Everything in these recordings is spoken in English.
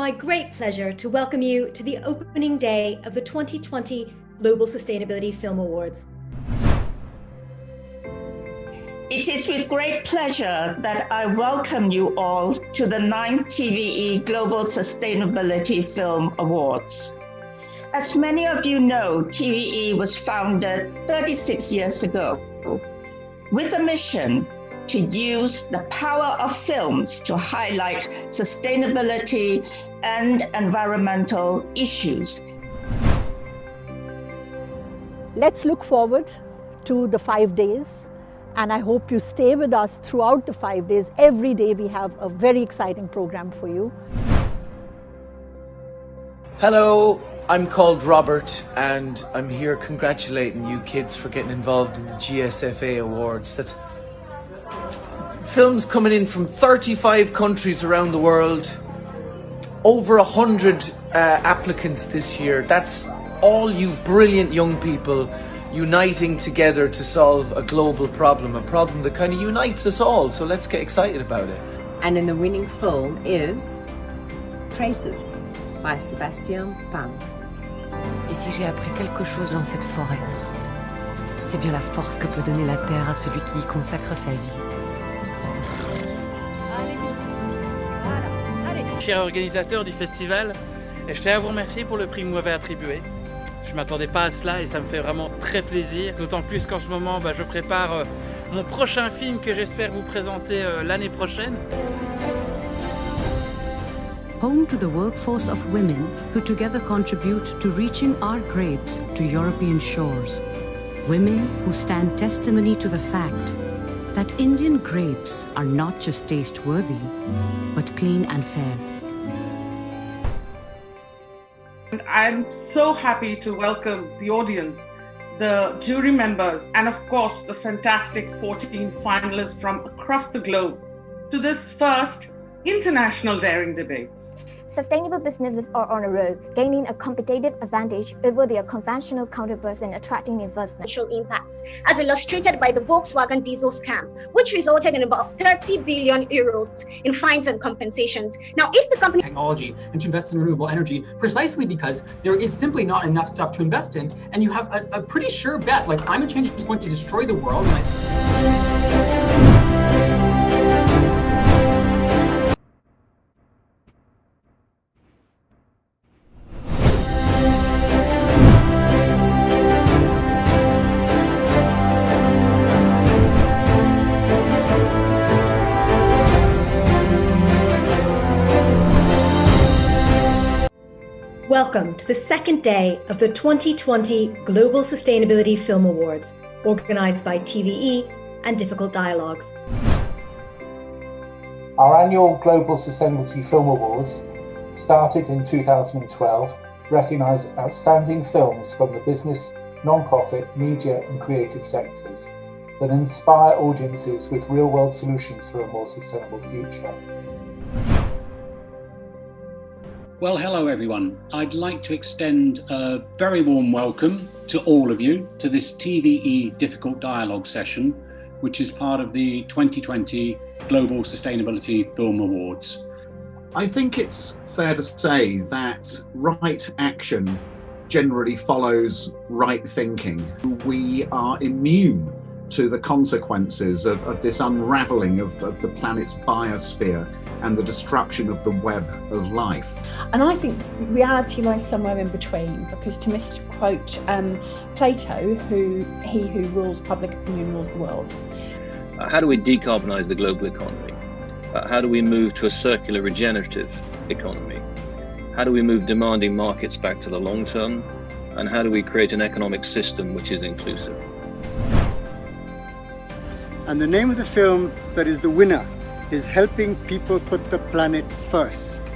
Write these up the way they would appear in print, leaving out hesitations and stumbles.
my great pleasure to welcome you to the opening day of the 2020 Global Sustainability Film Awards. It is with great pleasure that I welcome you all to the 9th TVE Global Sustainability Film Awards. As many of you know, TVE was founded 36 years ago with a mission to use the power of films to highlight sustainability and environmental issues. Let's look forward to the 5 days, and I hope you stay with us throughout the 5 days. Every day we have a very exciting program for you. Hello, I'm called Robert and I'm here congratulating you kids for getting involved in the GSFA Awards. That's films coming in from 35 countries around the world, over 100 applicants this year. That's all you brilliant young people uniting together to solve a global problem, a problem that kind of unites us all, so let's get excited about it. And in the winning film is Traces by Sebastian Pang. Et si j'ai appris quelque chose dans cette forêt, c'est bien la force que peut donner la terre à celui qui y consacre sa vie. Cher organisateur du festival, je tiens à vous remercier pour le prix que vous m'avez attribué. Je ne m'attendais pas à cela et ça me fait vraiment très plaisir, d'autant plus qu'en ce moment je prépare mon prochain film que j'espère vous présenter l'année prochaine. Home to the workforce of women who together contribute to reaching our grapes to European shores. Women who stand testimony to the fact that Indian grapes are not just taste-worthy, but clean and fair. I'm so happy to welcome the audience, the jury members, and of course the fantastic 14 finalists from across the globe to this first International Daring Debates. Sustainable businesses are on a roll, gaining a competitive advantage over their conventional counterparts and attracting investment. Impacts, as illustrated by the Volkswagen diesel scam, which resulted in about 30 billion euros in fines and compensations. Now, if the company technology and to invest in renewable energy, precisely because there is simply not enough stuff to invest in, and you have a pretty sure bet, like climate change is going to destroy the world. Welcome to the second day of the 2020 Global Sustainability Film Awards, organised by TVE and Difficult Dialogues. Our annual Global Sustainability Film Awards, started in 2012, recognise outstanding films from the business, non-profit, media and creative sectors that inspire audiences with real-world solutions for a more sustainable future. Well, hello everyone. I'd like to extend a very warm welcome to all of you to this TVE Difficult Dialogue session, which is part of the 2020 Global Sustainability Film Awards. I think it's fair to say that right action generally follows right thinking. We are immune to the consequences of this unravelling of the planet's biosphere and the destruction of the web of life. And I think reality lies somewhere in between, because to misquote Plato, he who rules public opinion rules the world. How do we decarbonise the global economy? How do we move to a circular regenerative economy? How do we move demanding markets back to the long term? And how do we create an economic system which is inclusive? And the name of the film that is the winner is Helping People Put the Planet First.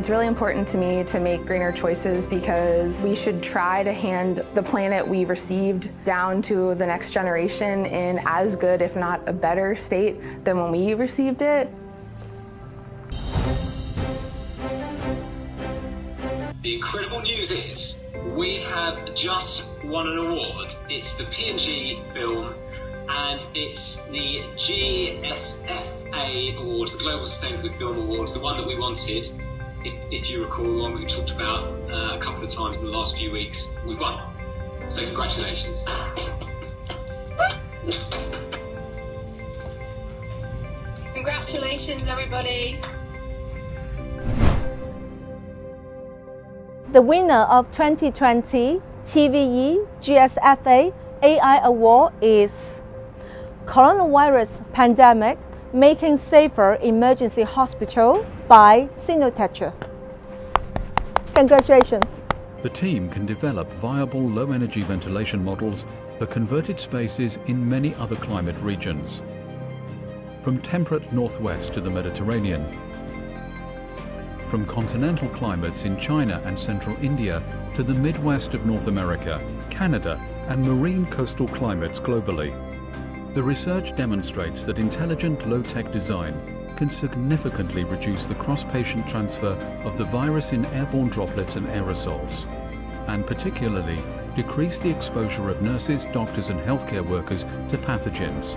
It's really important to me to make greener choices because we should try to hand the planet we've received down to the next generation in as good, if not a better state than when we received it. incredible news is we have just won an award. It's the P&G film, and it's the GSFA Awards, the Global Sustainability Film Awards, the one that we wanted. If you recall, the one we talked about a couple of times in the last few weeks. We've won. So congratulations. Congratulations, everybody. The winner of 2020 TVE GSFA AI Award is Coronavirus Pandemic Making Safer Emergency Hospital by Sinotech. Congratulations. The team can develop viable low-energy ventilation models for converted spaces in many other climate regions, from temperate northwest to the Mediterranean, from continental climates in China and central India to the Midwest of North America, Canada, and marine coastal climates globally. The research demonstrates that intelligent low-tech design can significantly reduce the cross-patient transfer of the virus in airborne droplets and aerosols, and particularly decrease the exposure of nurses, doctors, and healthcare workers to pathogens.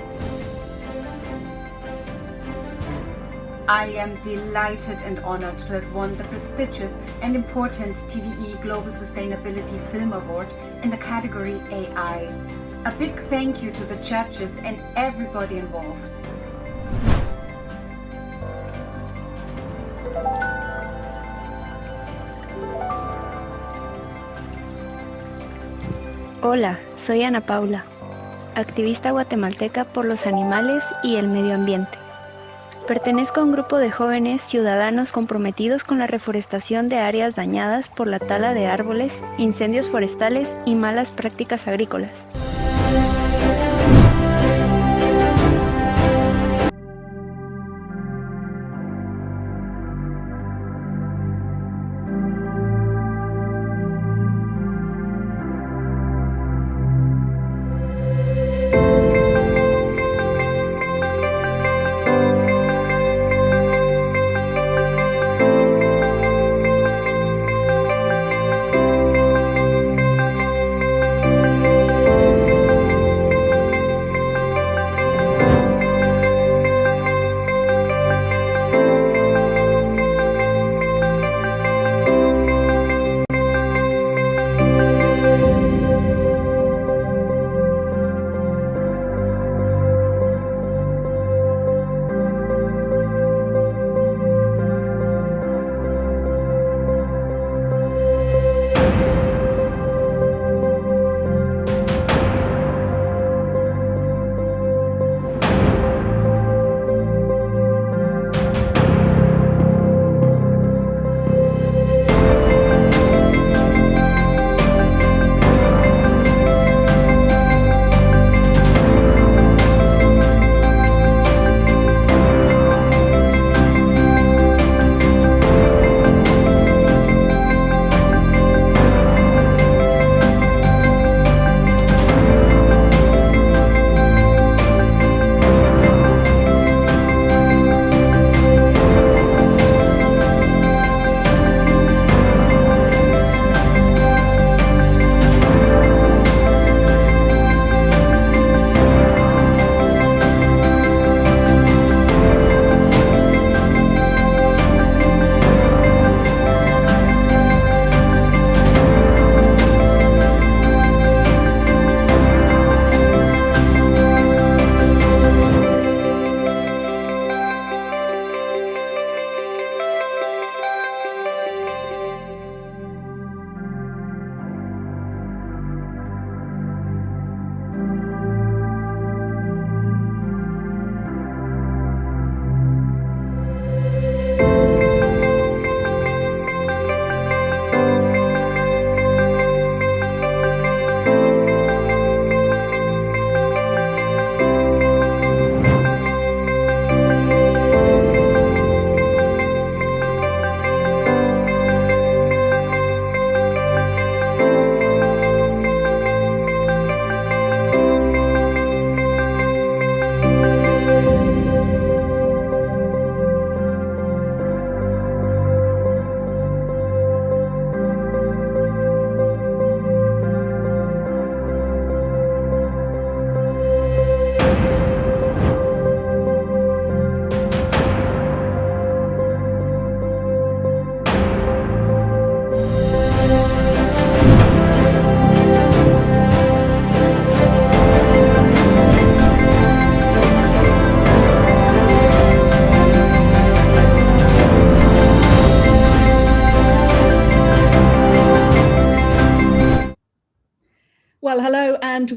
I am delighted and honored to have won the prestigious and important TVE Global Sustainability Film Award in the category AI. A big thank you to the judges and everybody involved. Hola, soy Ana Paula, activista guatemalteca por los animales y el medio ambiente. Pertenezco a un grupo de jóvenes ciudadanos comprometidos con la reforestación de áreas dañadas por la tala de árboles, incendios forestales y malas prácticas agrícolas.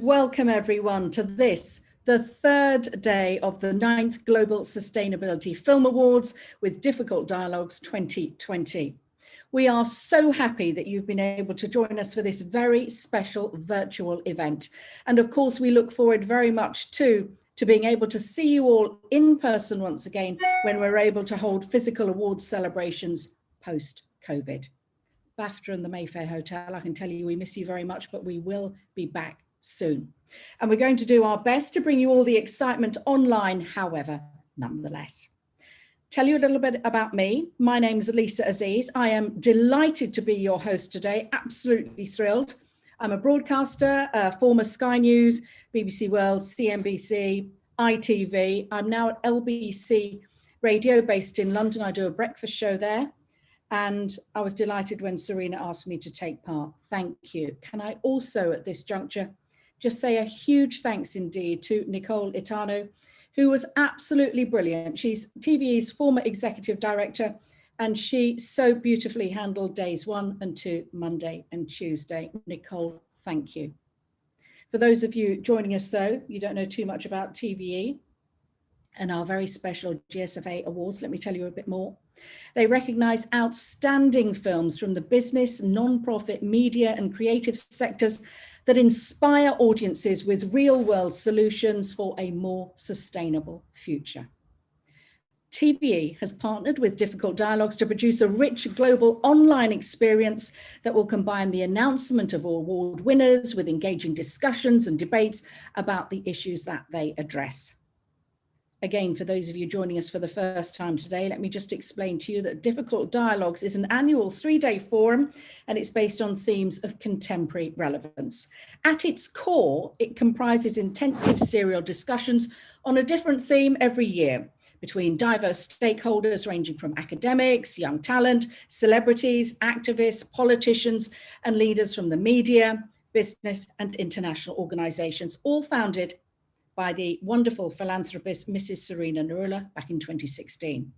welcome everyone to this, the third day of the 9th Global Sustainability Film Awards with Difficult Dialogues 2020. We are so happy that you've been able to join us for this very special virtual event. And of course, we look forward very much to being able to see you all in person once again when we're able to hold physical awards celebrations post-COVID. BAFTA and the Mayfair Hotel, I can tell you we miss you very much, but we will be back soon. And we're going to do our best to bring you all the excitement online, however, nonetheless. Tell you a little bit about me. My name is Lisa Aziz. I am delighted to be your host today, absolutely thrilled. I'm a broadcaster, former Sky News, BBC World, CNBC, ITV. I'm now at LBC Radio based in London. I do a breakfast show there. And I was delighted when Serena asked me to take part. Thank you. Can I also at this juncture just say a huge thanks indeed to Nicole Itano, who was absolutely brilliant. She's TVE's former executive director, and she so beautifully handled days 1 and 2, Monday and Tuesday. Nicole, thank you. For those of you joining us though, you don't know too much about TVE and our very special GSFA Awards, let me tell you a bit more. They recognise outstanding films from the business, non-profit, media and creative sectors that inspire audiences with real-world solutions for a more sustainable future. TVE has partnered with Difficult Dialogues to produce a rich global online experience that will combine the announcement of award winners with engaging discussions and debates about the issues that they address. Again, for those of you joining us for the first time today, let me just explain to you that Difficult Dialogues is an annual 3-day forum, and it's based on themes of contemporary relevance. At its core, it comprises intensive serial discussions on a different theme every year between diverse stakeholders ranging from academics, young talent, celebrities, activists, politicians, and leaders from the media, business, and international organizations, all founded by the wonderful philanthropist, Mrs. Serena Narula, back in 2016.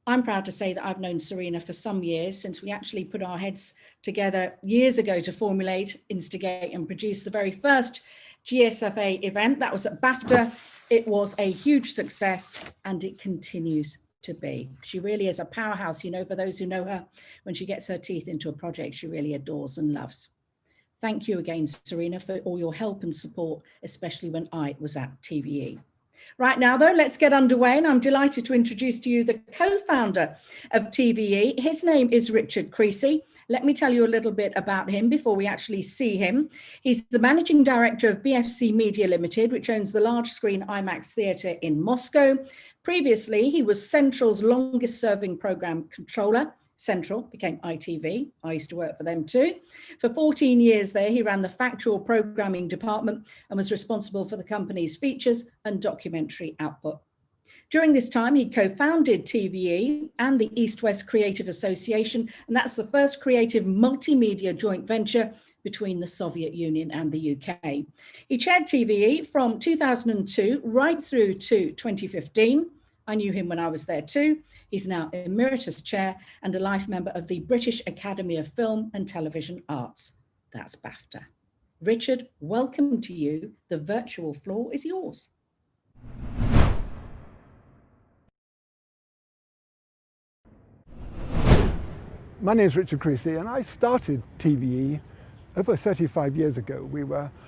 I'm proud to say that I've known Serena for some years, since we actually put our heads together years ago to formulate, instigate, and produce the very first GSFA event. That was at BAFTA. It was a huge success, and it continues to be. She really is a powerhouse. You know, for those who know her, when she gets her teeth into a project, she really adores and loves. Thank you again, Serena, for all your help and support, especially when I was at TVE. Right now, though, let's get underway, and I'm delighted to introduce to you the co-founder of TVE. His name is Richard Creasy. Let me tell you a little bit about him before we actually see him. He's the managing director of BFC Media Limited, which owns the large screen IMAX theatre in Moscow. Previously, he was Central's longest serving program controller. Central became ITV. I used to work for them too. For 14 years there, he ran the factual programming department and was responsible for the company's features and documentary output. During this time, he co-founded TVE and the East-West Creative Association, and that's the first creative multimedia joint venture between the Soviet Union and the UK. He chaired TVE from 2002 right through to 2015. I knew him when I was there too. He's now Emeritus Chair and a life member of the British Academy of Film and Television Arts. That's BAFTA. Richard, welcome to you. The virtual floor is yours. My name is Richard Creasy, and I started TVE over 35 years ago.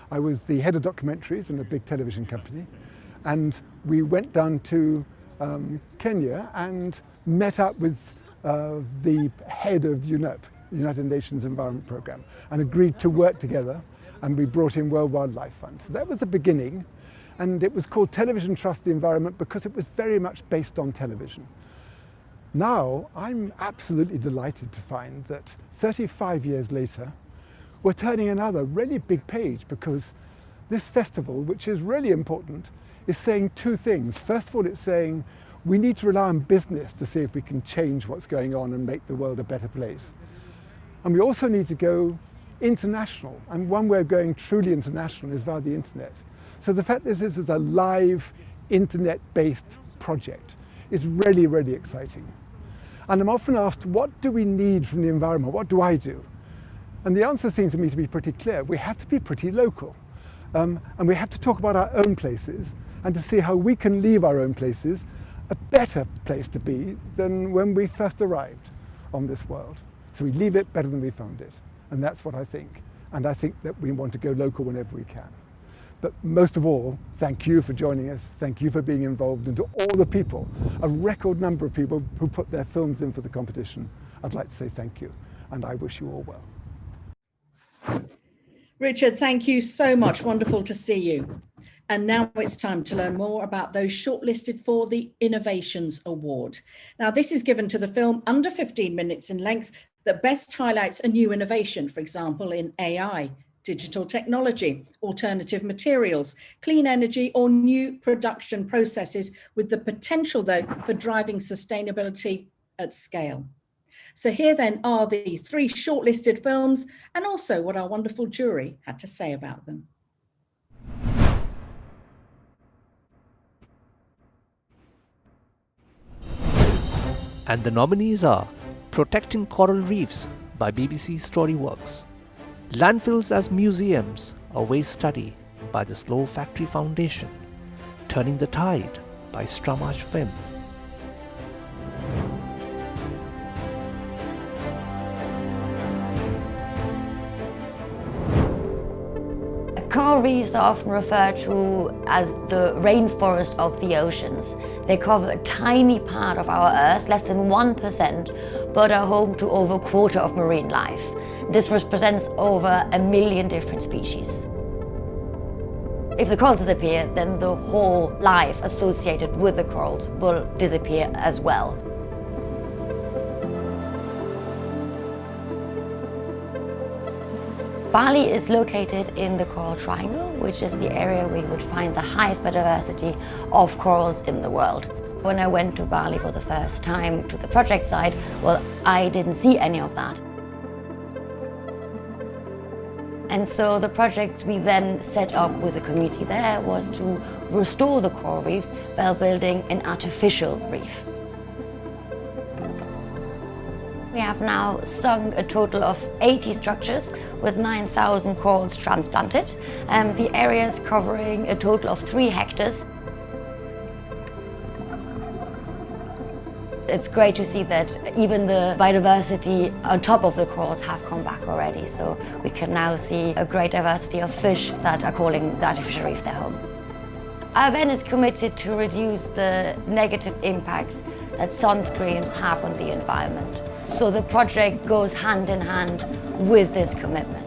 I was the head of documentaries in a big television company, and we went down to Kenya and met up with the head of UNEP, the United Nations Environment Programme, and agreed to work together, and we brought in World Wildlife Fund. So that was the beginning, and it was called Television Trust the Environment because it was very much based on television. Now, I'm absolutely delighted to find that 35 years later, we're turning another really big page, because this festival, which is really important, is saying two things. First of all, it's saying we need to rely on business to see if we can change what's going on and make the world a better place. And we also need to go international. And one way of going truly international is via the internet. So the fact that this is a live internet-based project is really, really exciting. And I'm often asked, what do we need from the environment? What do I do? And the answer seems to me to be pretty clear. We have to be pretty local. And we have to talk about our own places and to see how we can leave our own places a better place to be than when we first arrived on this world. So we leave it better than we found it. And that's what I think. And I think that we want to go local whenever we can. But most of all, thank you for joining us. Thank you for being involved, and to all the people, a record number of people who put their films in for the competition. I'd like to say thank you, and I wish you all well. Richard, thank you so much. Wonderful to see you. And now it's time to learn more about those shortlisted for the Innovations Award. Now, this is given to the film under 15 minutes in length that best highlights a new innovation, for example, in AI, digital technology, alternative materials, clean energy, or new production processes, with the potential, though, for driving sustainability at scale. So here then are the 3 shortlisted films, and also what our wonderful jury had to say about them. And the nominees are Protecting Coral Reefs by BBC Storyworks, Landfills as Museums, a Waste Study by the Slow Factory Foundation, Turning the Tide by Stramaj Film. Coral reefs are often referred to as the rainforest of the oceans. They cover a tiny part of our Earth, less than 1%, but are home to over a quarter of marine life. This represents over 1 million different species. If the corals disappear, then the whole life associated with the corals will disappear as well. Bali is located in the Coral Triangle, which is the area where you would find the highest biodiversity of corals in the world. When I went to Bali for the first time to the project site, well, I didn't see any of that. And so the project we then set up with the community there was to restore the coral reefs by building an artificial reef. We have now sunk a total of 80 structures with 9,000 corals transplanted. The area is covering a total of 3 hectares. It's great to see that even the biodiversity on top of the corals have come back already. So we can now see a great diversity of fish that are calling the artificial reef their home. IOVN is committed to reduce the negative impacts that sunscreens have on the environment. So the project goes hand in hand with this commitment.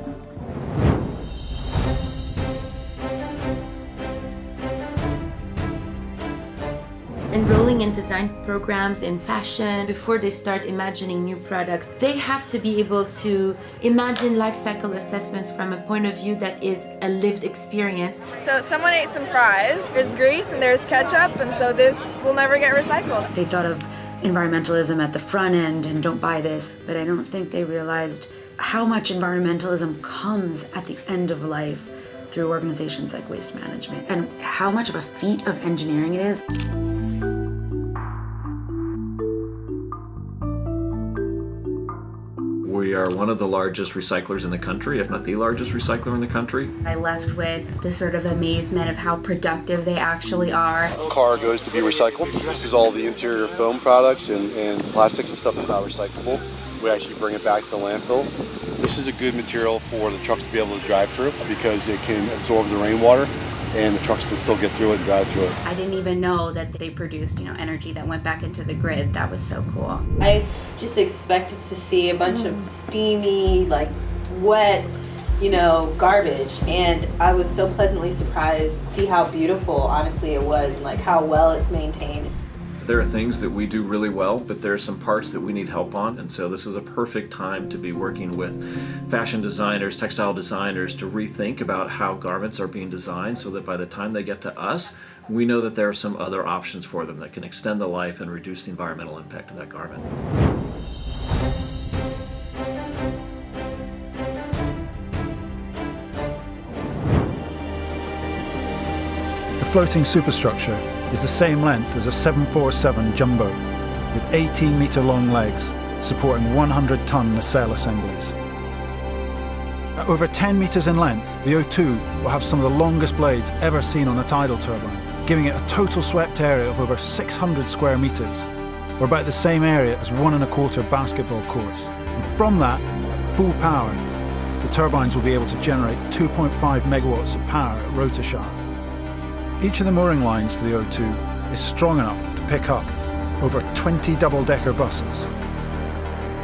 Enrolling in design programs in fashion, before they start imagining new products, they have to be able to imagine life cycle assessments from a point of view that is a lived experience. So someone ate some fries, there's grease and there's ketchup, and so this will never get recycled. They thought of environmentalism at the front end and don't buy this, but I don't think they realized how much environmentalism comes at the end of life through organizations like Waste Management, and how much of a feat of engineering it is. We are one of the largest recyclers in the country, if not the largest recycler in the country. I left with the sort of amazement of how productive they actually are. Car goes to be recycled. This is all the interior foam products and plastics and stuff that's not recyclable. We actually bring it back to the landfill. This is a good material for the trucks to be able to drive through because it can absorb the rainwater and the trucks can still get through it and drive through it. I didn't even know that they produced, energy that went back into the grid. That was so cool. I just expected to see a bunch of steamy, wet, garbage, and I was so pleasantly surprised to see how beautiful, honestly, it was, and how well it's maintained. There are things that we do really well, but there are some parts that we need help on, and so this is a perfect time to be working with fashion designers, textile designers, to rethink about how garments are being designed so that by the time they get to us, we know that there are some other options for them that can extend the life and reduce the environmental impact of that garment. The floating superstructure is the same length as a 747 Jumbo, with 18-metre long legs supporting 100-ton nacelle assemblies. At over 10 metres in length, the O2 will have some of the longest blades ever seen on a tidal turbine, giving it a total swept area of over 600 square metres, or about the same area as 1¼ basketball courts. And from that, at full power, the turbines will be able to generate 2.5 megawatts of power at rotor shaft. Each of the mooring lines for the O2 is strong enough to pick up over 20 double-decker buses.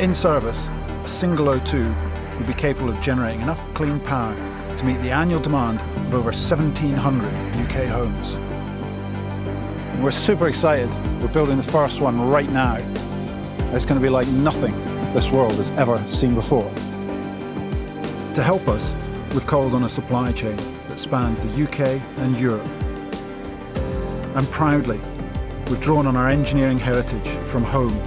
In service, a single O2 will be capable of generating enough clean power to meet the annual demand of over 1,700 UK homes. And we're super excited. We're building the first one right now. It's going to be like nothing this world has ever seen before. To help us, we've called on a supply chain that spans the UK and Europe. And proudly, we've drawn on our engineering heritage from home,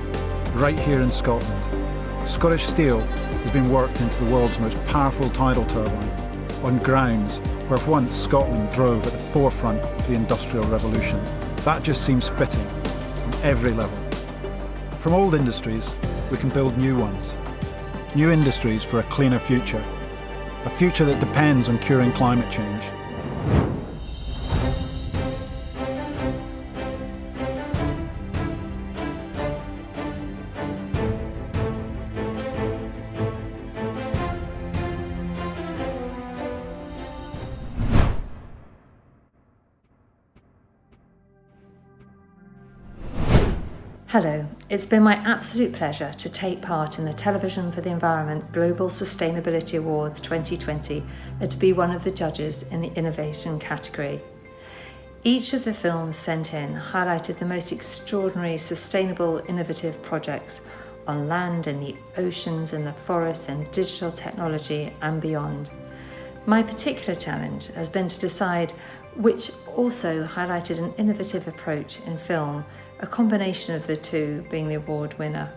right here in Scotland. Scottish steel has been worked into the world's most powerful tidal turbine, on grounds where once Scotland drove at the forefront of the Industrial Revolution. That just seems fitting on every level. From old industries, we can build new ones. New industries for a cleaner future. A future that depends on curing climate change. Hello, it's been my absolute pleasure to take part in the Television for the Environment Global Sustainability Awards 2020 and to be one of the judges in the Innovation category. Each of the films sent in highlighted the most extraordinary sustainable innovative projects on land, in the oceans, in the forests, and digital technology and beyond. My particular challenge has been to decide which also highlighted an innovative approach in film, a combination of the two being the award winner.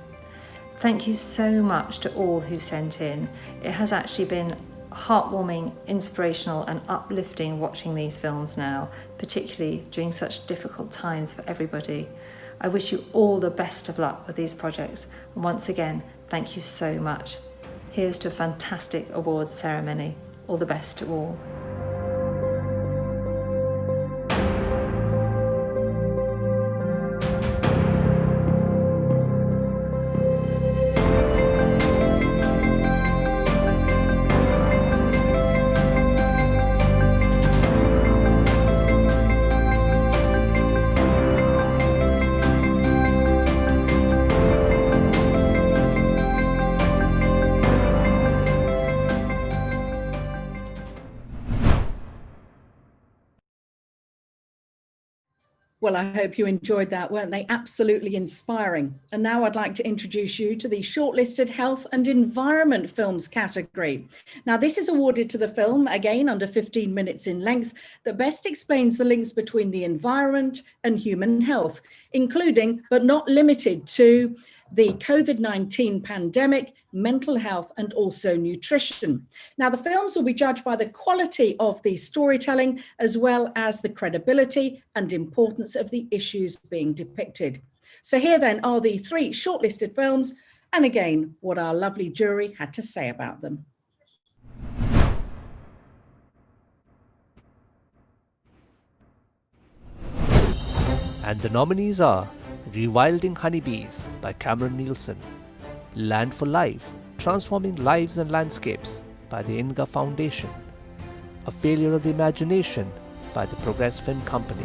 Thank you so much to all who sent in. It has actually been heartwarming, inspirational and uplifting watching these films now, particularly during such difficult times for everybody. I wish you all the best of luck with these projects, and once again, thank you so much. Here's to a fantastic awards ceremony. All the best to all. Well, I hope you enjoyed that, weren't they? Absolutely inspiring. And now I'd like to introduce you to the shortlisted Health and Environment Films category. Now, this is awarded to the film, again under 15 minutes in length, that best explains the links between the environment and human health, including, but not limited to, the COVID-19 pandemic, mental health, and also nutrition. Now, the films will be judged by the quality of the storytelling, as well as the credibility and importance of the issues being depicted. So here then are the 3 shortlisted films, and again, what our lovely jury had to say about them. And the nominees are Rewilding Honeybees by Cameron Nielsen, Land for Life, Transforming Lives and Landscapes by the Inga Foundation, A Failure of the Imagination by the Progress Film Company.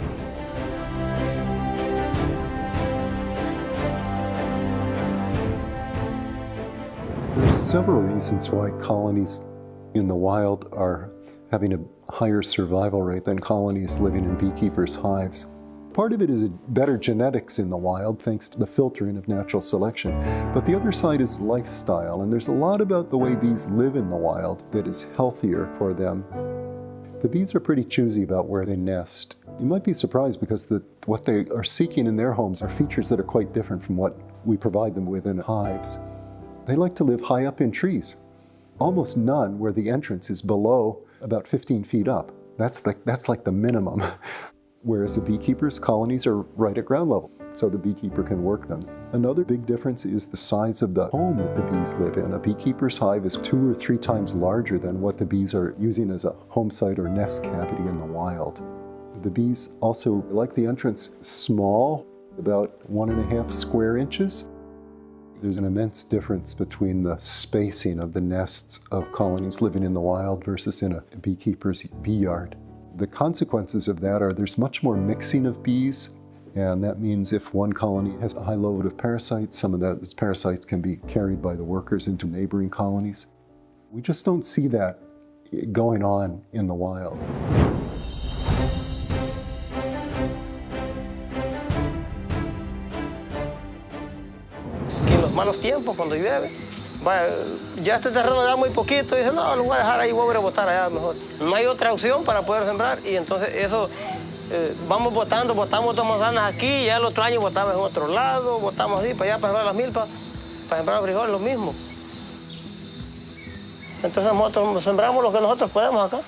There's several reasons why colonies in the wild are having a higher survival rate than colonies living in beekeepers' hives. Part of it is better genetics in the wild, thanks to the filtering of natural selection. But the other side is lifestyle, and there's a lot about the way bees live in the wild that is healthier for them. The bees are pretty choosy about where they nest. You might be surprised because what they are seeking in their homes are features that are quite different from what we provide them with in hives. They like to live high up in trees, almost none where the entrance is below about 15 feet up. That's like the minimum. Whereas the beekeepers' colonies are right at ground level. so the beekeeper can work them. Another big difference is the size of the home that the bees live in. A beekeeper's hive is 2 or 3 times larger than what the bees are using as a home site or nest cavity in the wild. The bees also like the entrance small, about 1.5 square inches. There's an immense difference between the spacing of the nests of colonies living in the wild versus in a beekeeper's bee yard. The consequences of that are there's much more mixing of bees, and that means if one colony has a high load of parasites, some of those parasites can be carried by the workers into neighboring colonies. We just don't see that going on in the wild. Que en los malos tiempos, cuando llueve, ya este terreno da muy poquito, y dice, no, lo voy a dejar ahí, voy a botar allá mejor. No hay otra opción para poder sembrar, y entonces eso, vamos botando, botamos 2 manzanas aquí, y ya el otro año botamos en otro lado, botamos así, para allá, para sembrar las milpas, para sembrar los frijoles, lo mismo. Entonces nosotros sembramos lo que nosotros podemos acá.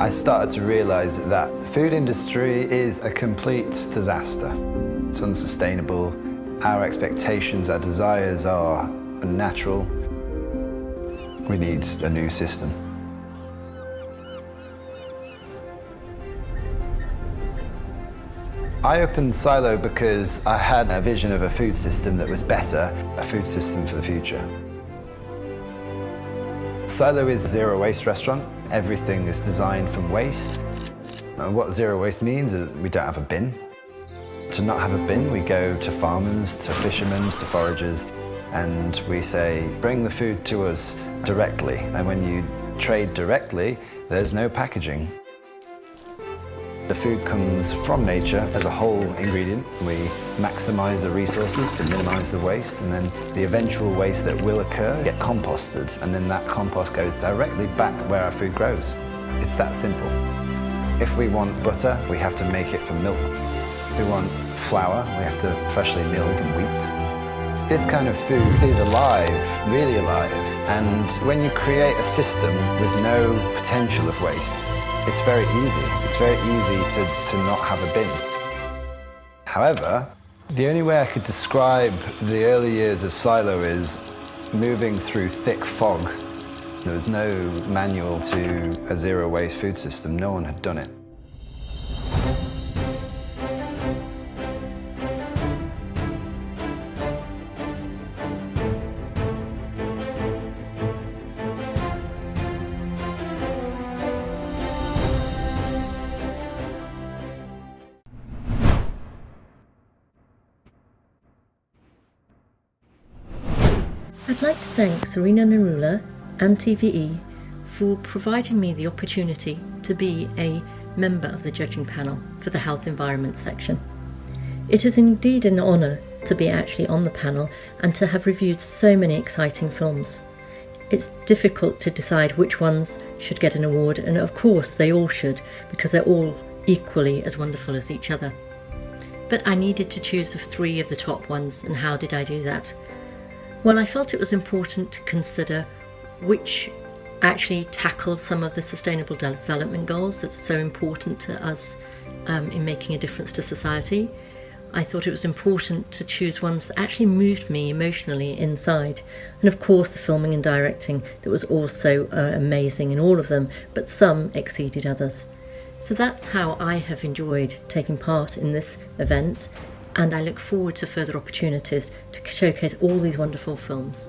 I started to realise that the food industry is a complete disaster. It's unsustainable. Our expectations, our desires are unnatural. We need a new system. I opened Silo because I had a vision of a food system that was better, a food system for the future. Silo is a zero waste restaurant. Everything is designed from waste. And what zero waste means is we don't have a bin. To not have a bin, we go to farmers, to fishermen, to foragers, and we say, bring the food to us directly. And when you trade directly, there's no packaging. The food comes from nature as a whole ingredient. We maximize the resources to minimize the waste, and then the eventual waste that will occur get composted, and then that compost goes directly back where our food grows. It's that simple. If we want butter, we have to make it from milk. If we want flour, we have to freshly mill from wheat. This kind of food is alive, really alive, and when you create a system with no potential of waste, it's very easy. It's very easy to not have a bin. However, the only way I could describe the early years of Silo is moving through thick fog. There was no manual to a zero waste food system. No one had done it. I'd like to thank Serena Narula and TVE for providing me the opportunity to be a member of the judging panel for the Health Environment section. It is indeed an honour to be actually on the panel and to have reviewed so many exciting films. It's difficult to decide which ones should get an award, and of course they all should, because they're all equally as wonderful as each other. But I needed to choose the 3 of the top ones, and how did I do that? Well, I felt it was important to consider which actually tackle some of the sustainable development goals that's so important to us in making a difference to society, I thought it was important to choose ones that actually moved me emotionally inside. And of course the filming and directing that was also amazing in all of them, but some exceeded others. So that's how I have enjoyed taking part in this event, and I look forward to further opportunities to showcase all these wonderful films.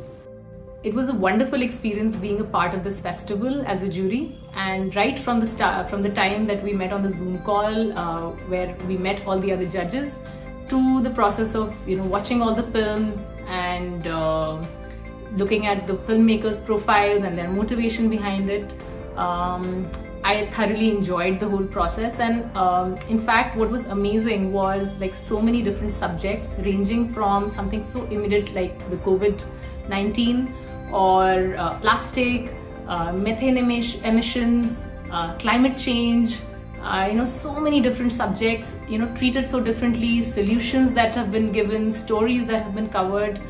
It was a wonderful experience being a part of this festival as a jury, and right from the start, from the time that we met on the Zoom call where we met all the other judges, to the process of watching all the films and looking at the filmmakers' profiles and their motivation behind it. I thoroughly enjoyed the whole process, and in fact what was amazing was like so many different subjects, ranging from something so immediate like the COVID-19 or plastic, methane emissions, climate change, so many different subjects, treated so differently, solutions that have been given, stories that have been covered.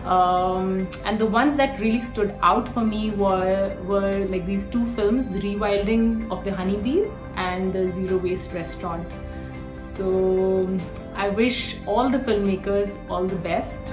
And the ones that really stood out for me were like these two films, The Rewilding of the Honeybees and The Zero Waste Restaurant. So I wish all the filmmakers all the best.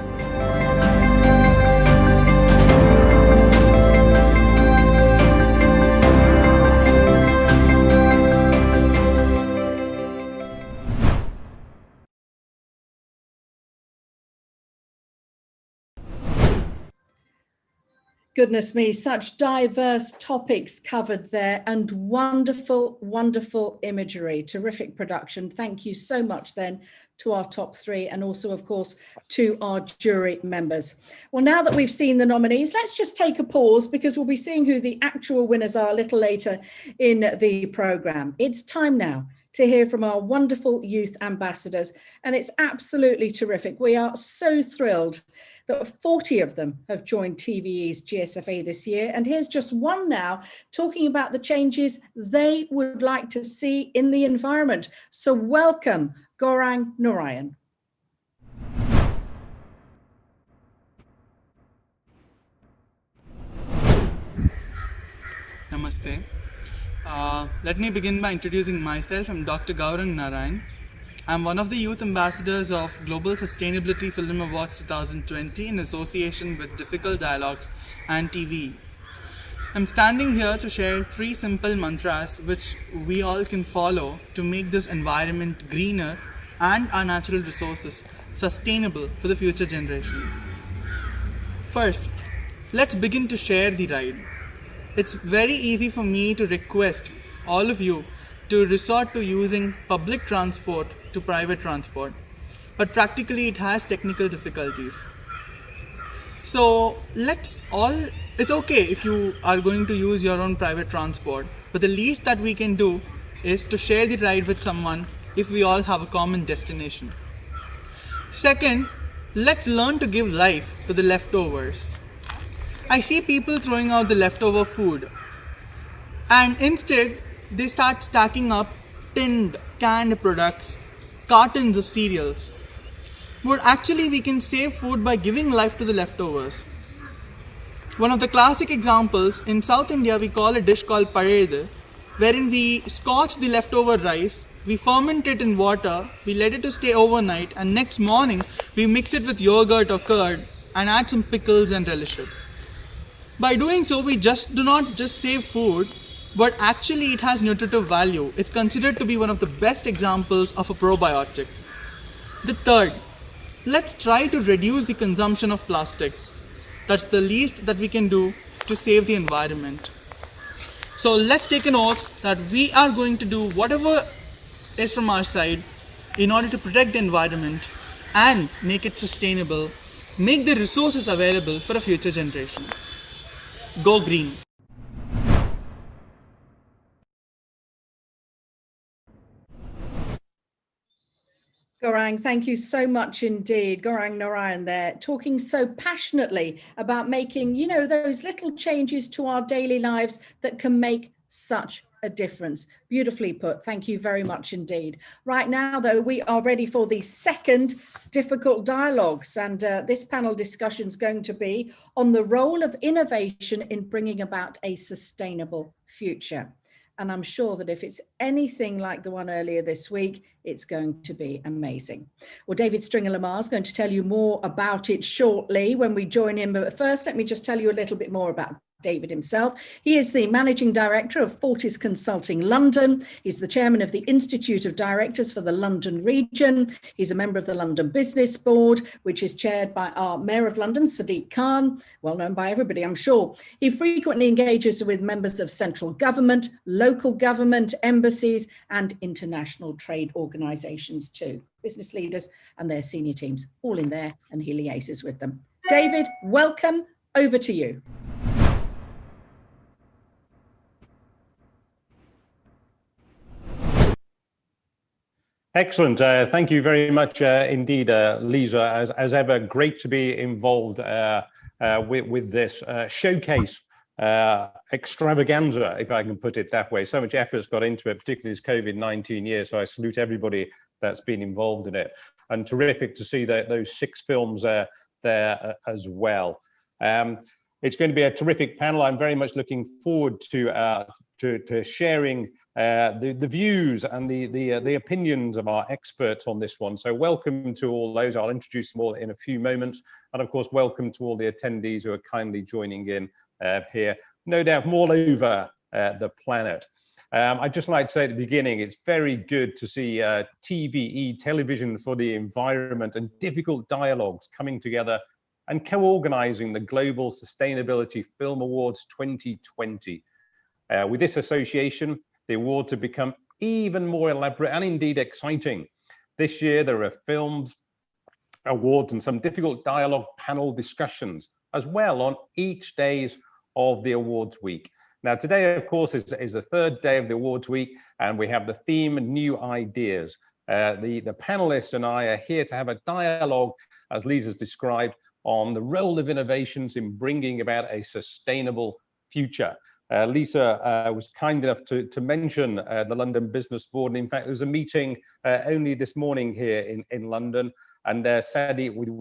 Goodness me, such diverse topics covered there, and wonderful, wonderful imagery, terrific production. Thank you so much then to our top three, and also of course to our jury members. Well, now that we've seen the nominees, let's just take a pause, because we'll be seeing who the actual winners are a little later in the programme. It's time now to hear from our wonderful youth ambassadors, and it's absolutely terrific. We are so thrilled that 40 of them have joined TVE's GSFA this year. And here's just one now talking about the changes they would like to see in the environment. So welcome, Gaurang Narayan. Namaste. Let me begin by introducing myself. I'm Dr. Gaurang Narayan. I'm one of the youth ambassadors of Global Sustainability Film Awards 2020 in association with Difficult Dialogues and TVE. I'm standing here to share 3 simple mantras which we all can follow to make this environment greener and our natural resources sustainable for the future generation. First, let's begin to share the ride. It's very easy for me to request all of you to resort to using public transport to private transport, but practically it has technical difficulties. So it's okay if you are going to use your own private transport, but the least that we can do is to share the ride with someone if we all have a common destination. Second, let's learn to give life to the leftovers. I see people throwing out the leftover food, and instead they start stacking up tinned, canned products, cartons of cereals. But actually we can save food by giving life to the leftovers. One of the classic examples, in South India we call a dish called parede, wherein we scotch the leftover rice, we ferment it in water, we let it to stay overnight, and next morning we mix it with yogurt or curd and add some pickles and relish it. By doing so, we do not just save food, but actually it has nutritive value. It's considered to be one of the best examples of a probiotic. The third, let's try to reduce the consumption of plastic. That's the least that we can do to save the environment. So let's take an oath that we are going to do whatever is from our side in order to protect the environment and make it sustainable, make the resources available for a future generation. Go green. Gaurang, thank you so much indeed. Gaurang Narayan there, talking so passionately about making, those little changes to our daily lives that can make such a difference. Beautifully put. Thank you very much indeed. Right now, though, we are ready for the second difficult dialogues. And this panel discussion is going to be on the role of innovation in bringing about a sustainable future. And I'm sure that if it's anything like the one earlier this week, it's going to be amazing. Well, David Stringer-Lamar is going to tell you more about it shortly when we join him. But first, let me just tell you a little bit more about David himself. He is the Managing Director of Fortis Consulting London. He's the Chairman of the Institute of Directors for the London region. He's a member of the London Business Board, which is chaired by our Mayor of London, Sadiq Khan, well known by everybody, I'm sure. He frequently engages with members of central government, local government, embassies, and international trade organisations too. Business leaders and their senior teams, all in there, and he liaises with them. David, welcome. Over to you. Excellent. Thank you very much indeed, Lisa. As ever, great to be involved with this showcase extravaganza, if I can put it that way. So much effort's got into it, particularly this COVID-19 year. So I salute everybody that's been involved in it. And terrific to see those 6 films there as well. It's going to be a terrific panel. I'm very much looking forward to sharing the views and the opinions of our experts on this one. So welcome to all those. I'll introduce them all in a few moments. And of course, welcome to all the attendees who are kindly joining in here, no doubt from all over the planet. I'd just like to say at the beginning, it's very good to see TVE, Television for the Environment, and Difficult Dialogues coming together and co-organising the Global Sustainability Film Awards 2020. With this association, the awards have become even more elaborate and indeed exciting. This year, there are films, awards, and some difficult dialogue panel discussions as well on each days of the awards week. Now, today, of course, is the 3rd day of the awards week, and we have the theme New Ideas. The panelists and I are here to have a dialogue, as Lisa's described, on the role of innovations in bringing about a sustainable future. Lisa was kind enough to mention the London Business Board. And in fact, there was a meeting only this morning here in London, and with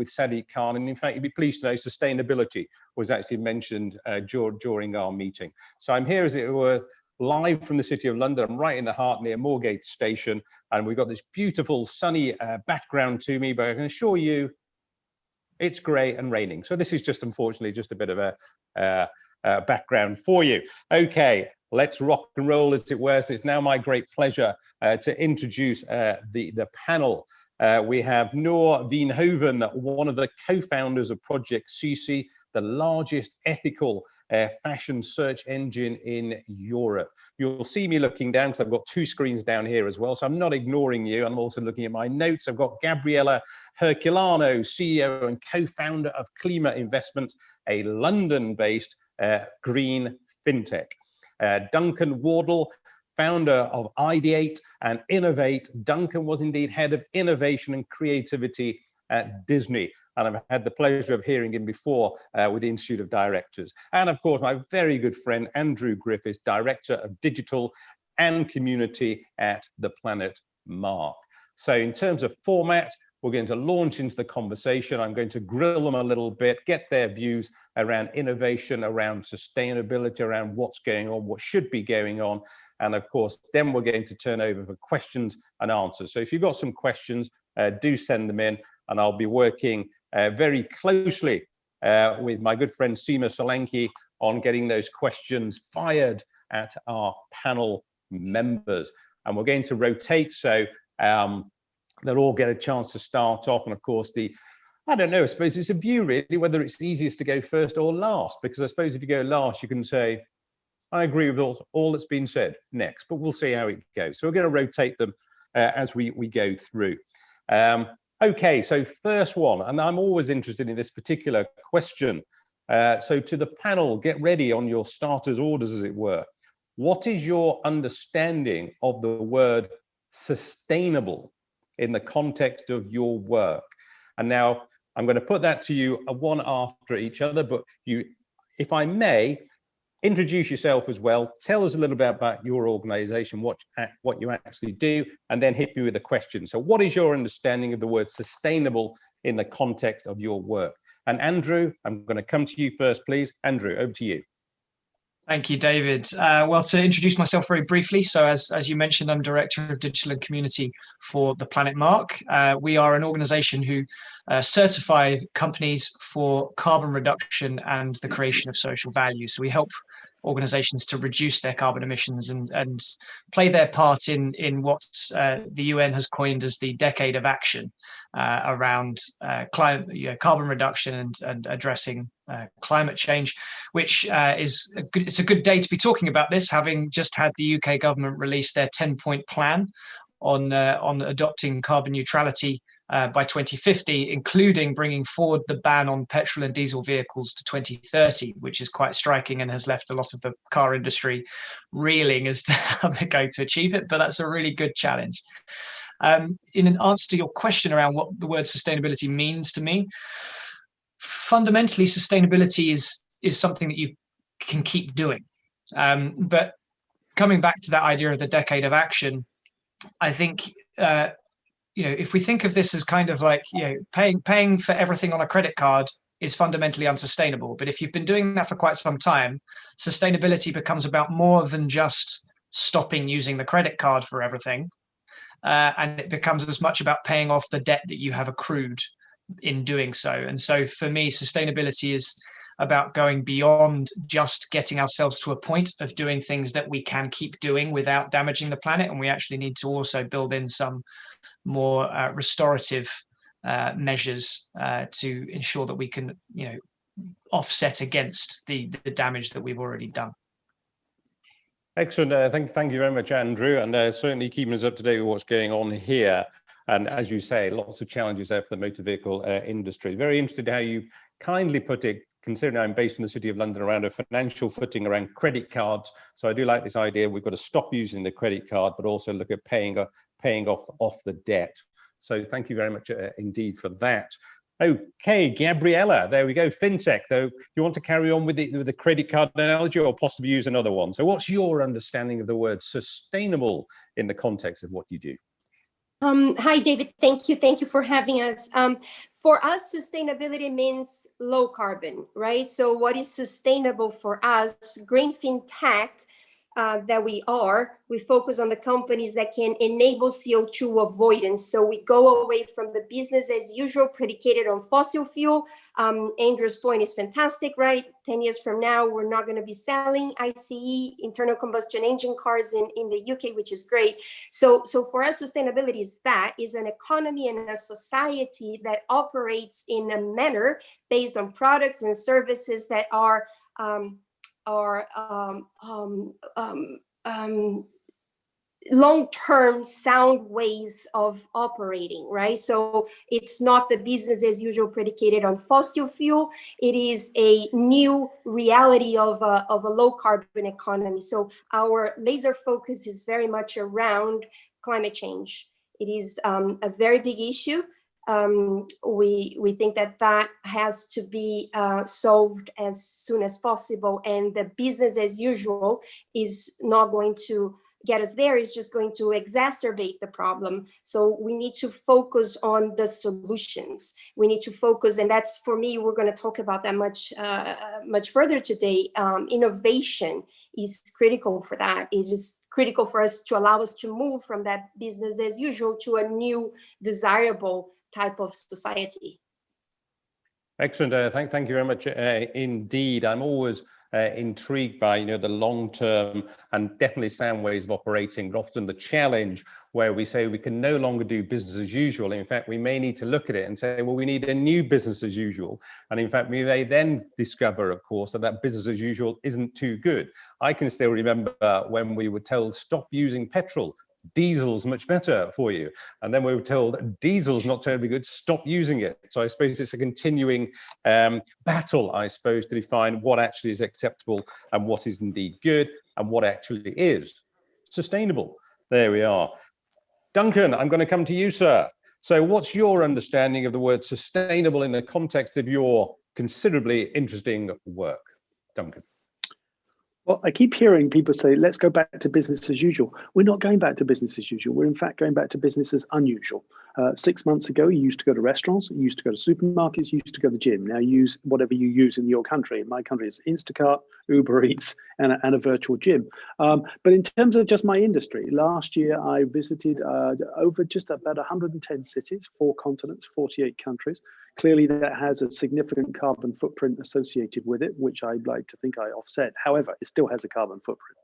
Sadiq Khan. And in fact, you'd be pleased to know sustainability was actually mentioned during our meeting. So I'm here, as it were, live from the City of London. I'm right in the heart near Moorgate Station, and we've got this beautiful sunny background to me, but I can assure you it's grey and raining. So this is just, unfortunately, just a bit of a background for you. Okay, let's rock and roll, as it were. So it's now my great pleasure to introduce the panel. We have Noor Veenhoven, one of the co-founders of Project Cici, the largest ethical fashion search engine in Europe. You'll see me looking down because I've got 2 screens down here as well, so I'm not ignoring you. I'm also looking at my notes. I've got Gabriella Herculano, CEO and co-founder of Klima Investments, a London-based green fintech. Duncan Wardle, founder of Ideate and Innovate. Duncan was indeed head of innovation and creativity at Disney, and I've had the pleasure of hearing him before with the Institute of Directors. And of course, my very good friend Andrew Griffiths, Director of Digital and Community at the Planet Mark. So in terms of format, we're going to launch into the conversation. I'm going to grill them a little bit, get their views around innovation, around sustainability, around what's going on, what should be going on. And of course, then we're going to turn over for questions and answers. So if you've got some questions, do send them in, and I'll be working very closely with my good friend Seema Solanki on getting those questions fired at our panel members. And we're going to rotate, so they'll all get a chance to start off. And of course, I don't know, I suppose it's a view really, whether it's easiest to go first or last, because I suppose if you go last, you can say, I agree with all that's been said next, but we'll see how it goes. So we're going to rotate them as we go through. Okay, so first one, and I'm always interested in this particular question. So to the panel, get ready on your starters orders, as it were. What is your understanding of the word sustainable in the context of your work? And now I'm going to put that to you one after each other, but you, if I may, introduce yourself as well. Tell us a little bit about your organization, what you actually do, and then hit me with a question. So what is your understanding of the word sustainable in the context of your work? And Andrew, I'm going to come to you first, please. Andrew, over to you. Thank you, David. Well, to introduce myself very briefly, so as you mentioned, I'm Director of Digital and Community for the Planet Mark. We are an organization who certify companies for carbon reduction and the creation of social value. So we help organizations to reduce their carbon emissions and play their part in what the UN has coined as the decade of action around carbon reduction and addressing climate change, which it's a good day to be talking about this, having just had the UK government release their 10-point plan on adopting carbon neutrality by 2050, including bringing forward the ban on petrol and diesel vehicles to 2030, which is quite striking and has left a lot of the car industry reeling as to how they're going to achieve it. But that's a really good challenge. In an answer to your question around what the word sustainability means to me, fundamentally, sustainability is something that you can keep doing. But coming back to that idea of the decade of action, I think if we think of this as kind of like paying for everything on a credit card is fundamentally unsustainable. But if you've been doing that for quite some time, sustainability becomes about more than just stopping using the credit card for everything. And it becomes as much about paying off the debt that you have accrued in doing so. And so for me, sustainability is about going beyond just getting ourselves to a point of doing things that we can keep doing without damaging the planet. And we actually need to also build in some more restorative measures to ensure that we can, offset against the damage that we've already done. Excellent. Thank you very much, Andrew, and certainly keeping us up to date with what's going on here. And as you say, lots of challenges there for the motor vehicle industry. Very interested how you kindly put it, considering I'm based in the City of London, around a financial footing around credit cards. So I do like this idea. We've got to stop using the credit card, but also look at paying off the debt. So thank you very much indeed for that. Okay, Gabriella, there we go. FinTech, though, you want to carry on with the credit card analogy or possibly use another one? So what's your understanding of the word sustainable in the context of what you do? Hi, David. Thank you. Thank you for having us. For us, sustainability means low carbon, right? So what is sustainable for us? Green FinTech that we focus on the companies that can enable CO2 avoidance. So we go away from the business as usual predicated on fossil fuel. Andrew's point is fantastic, right? 10 years from now, we're not going to be selling ICE, internal combustion engine cars in the UK, which is great. So for us, sustainability is an economy and a society that operates in a manner based on products and services that are long-term sound ways of operating, right? So it's not the business as usual predicated on fossil fuel. It is a new reality of a low carbon economy. So our laser focus is very much around climate change. It is a very big issue. We think that has to be solved as soon as possible, and the business as usual is not going to get us there. It's just going to exacerbate the problem. So we need to focus on the solutions. We need to focus, and that's, for me, we're going to talk about that much further today. Innovation is critical for that. It is critical for us to allow us to move from that business as usual to a new desirable type of society. Excellent. Thank you very much indeed. I'm always intrigued by the long-term and definitely sound ways of operating, but often the challenge where we say we can no longer do business as usual. In fact, we may need to look at it and say, well, we need a new business as usual. And in fact, we may then discover, of course, that business as usual isn't too good. I can still remember when we were told, stop using petrol. Diesel's much better for you. And then we were told diesel's not terribly good, stop using it. So I suppose it's a continuing battle, I suppose, to define what actually is acceptable and what is indeed good and what actually is sustainable. There we are. Duncan, I'm going to come to you, sir. So what's your understanding of the word sustainable in the context of your considerably interesting work? Duncan. Well, I keep hearing people say, let's go back to business as usual. We're not going back to business as usual. We're in fact going back to business as unusual. 6 months ago, you used to go to restaurants, you used to go to supermarkets, you used to go to the gym. Now use whatever you use in your country. In my country, it's Instacart, Uber Eats, and a virtual gym. But in terms of just my industry, last year I visited over just about 110 cities, 4 continents, 48 countries. Clearly, that has a significant carbon footprint associated with it, which I'd like to think I offset. However, it still has a carbon footprint.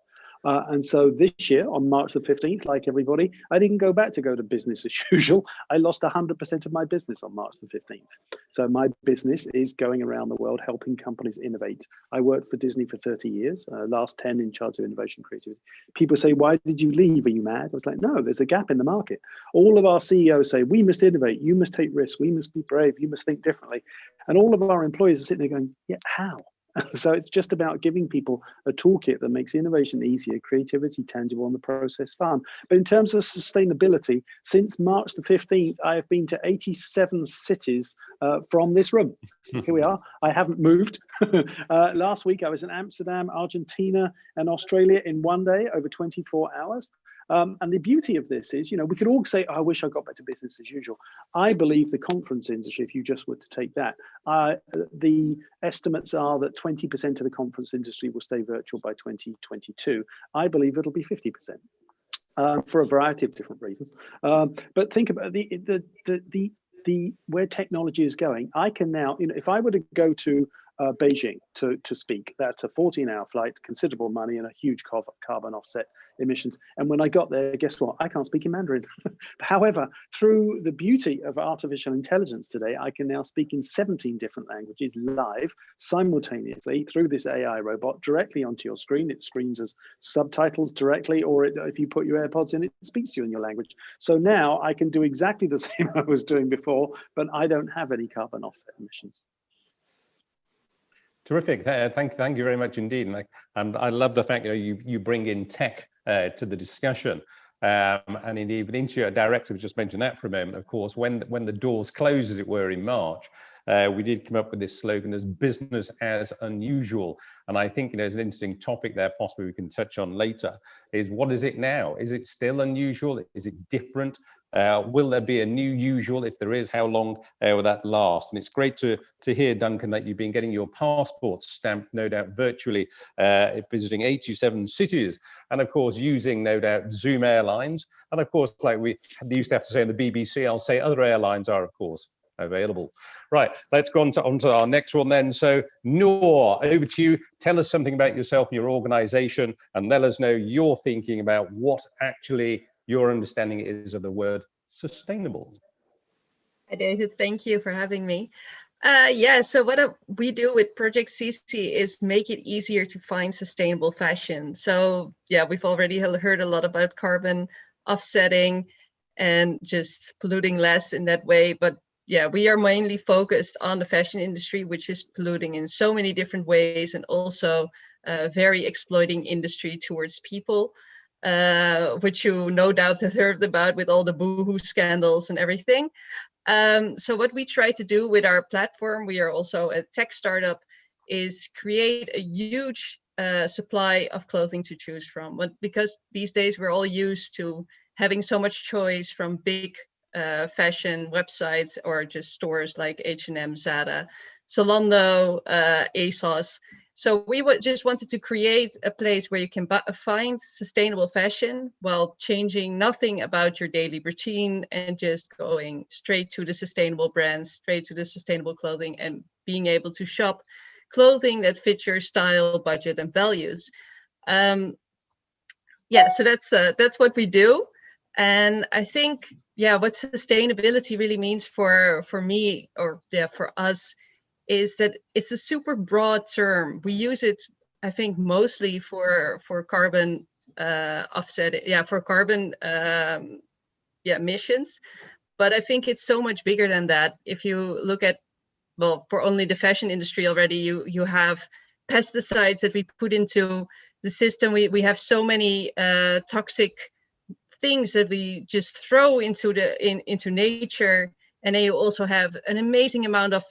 And so this year, on March the 15th, like everybody, I didn't go to business as usual. I lost 100% of my business on March the 15th. So my business is going around the world helping companies innovate. I worked for Disney for 30 years, last 10 in charge of innovation creativity. People say, why did you leave? Are you mad? I was like, no, there's a gap in the market. All of our CEOs say, we must innovate, you must take risks, we must be brave, you must think differently. And all of our employees are sitting there going, yeah, how? So it's just about giving people a toolkit that makes innovation easier, creativity tangible, and the process fun. But in terms of sustainability, since March the 15th, I have been to 87 cities from this room. Here we are. I haven't moved. Last week, I was in Amsterdam, Argentina, and Australia in one day, over 24 hours. And the beauty of this is, we could all say, oh, I wish I got back to business as usual. I believe the conference industry, if you just were to take that, the estimates are that 20% of the conference industry will stay virtual by 2022. I believe it'll be 50%. For a variety of different reasons. But think about the where technology is going. I can now, if I were to go to Beijing to speak, that's a 14-hour flight, considerable money, and a huge carbon offset emissions. And when I got there, guess what? I can't speak in Mandarin. However, through the beauty of artificial intelligence today, I can now speak in 17 different languages live, simultaneously, through this AI robot, directly onto your screen. It screens as subtitles directly, or if you put your AirPods in, it speaks to you in your language. So now I can do exactly the same I was doing before, but I don't have any carbon offset emissions. Terrific. Thank you very much indeed. And I love the fact you bring in tech to the discussion. And indeed, Valentia, director, just mentioned that for a moment. Of course, when the doors close, as it were, in March, we did come up with this slogan as business as unusual. And I think there's an interesting topic there, possibly we can touch on later, is what is it now? Is it still unusual? Is it different? Will there be a new usual? If there is, how long will that last? And it's great to hear, Duncan, that you've been getting your passport stamped, no doubt, virtually, visiting 87 cities, and of course, using, no doubt, Zoom Airlines. And of course, like we used to have to say in the BBC, I'll say other airlines are, of course, available. Right, let's go on to our next one then. So, Noor, over to you. Tell us something about yourself, your organization, and let us know your thinking about what actually your understanding is of the word sustainable. Hi, David. Thank you for having me. So what we do with Project CC is make it easier to find sustainable fashion. So yeah, we've already heard a lot about carbon offsetting and just polluting less in that way. But yeah, we are mainly focused on the fashion industry, which is polluting in so many different ways, and also very exploiting industry towards people. Which you no doubt have heard about with all the boohoo scandals and everything. So what we try to do with our platform, we are also a tech startup, is create a huge supply of clothing to choose from. But because these days we're all used to having so much choice from big fashion websites or just stores like H&M, Zara, Zalando, ASOS. So we just wanted to create a place where you can find sustainable fashion while changing nothing about your daily routine and just going straight to the sustainable brands, straight to the sustainable clothing, and being able to shop clothing that fits your style, budget, and values. So that's what we do. And I think, what sustainability really means for me, or for us, is that it's a super broad term. We use it, I think, mostly for carbon offset, for carbon emissions. But I think it's so much bigger than that. If you look at, for only the fashion industry already, you have pesticides that we put into the system. We have so many toxic things that we just throw into nature. And then you also have an amazing amount of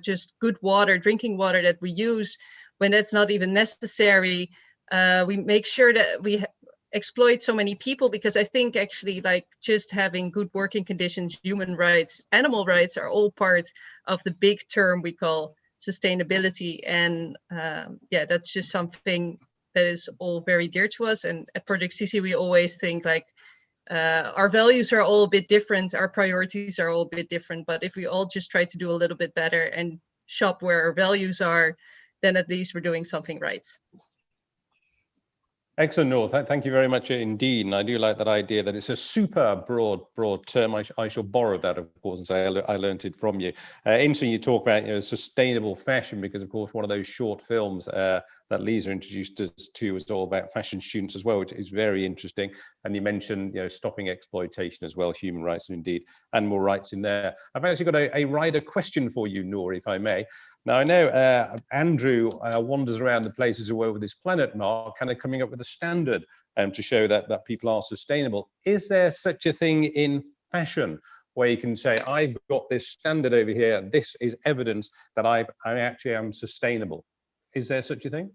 just good water, drinking water that we use when that's not even necessary. We make sure that exploit so many people, because I think actually like just having good working conditions, human rights, animal rights are all part of the big term we call sustainability. And yeah, that's just something that is all very dear to us. And at Project CC, we always think like our values are all a bit different, our priorities are all a bit different, but if we all just try to do a little bit better and shop where our values are, then at least we're doing something right. Excellent, Noor. Thank you very much indeed. And I do like that idea that it's a super broad term. I shall borrow that, of course, and say I learned it from you. Interesting you talk about sustainable fashion, because, of course, one of those short films that Lisa introduced us to was all about fashion students as well, which is very interesting. And you mentioned stopping exploitation as well, human rights and indeed animal rights in there. I've actually got a rider question for you, Noor, if I may. Now, I know Andrew wanders around the places all over this planet, Mark, kind of coming up with a standard to show that people are sustainable. Is there such a thing in fashion where you can say, I've got this standard over here, this is evidence that I actually am sustainable? Is there such a thing?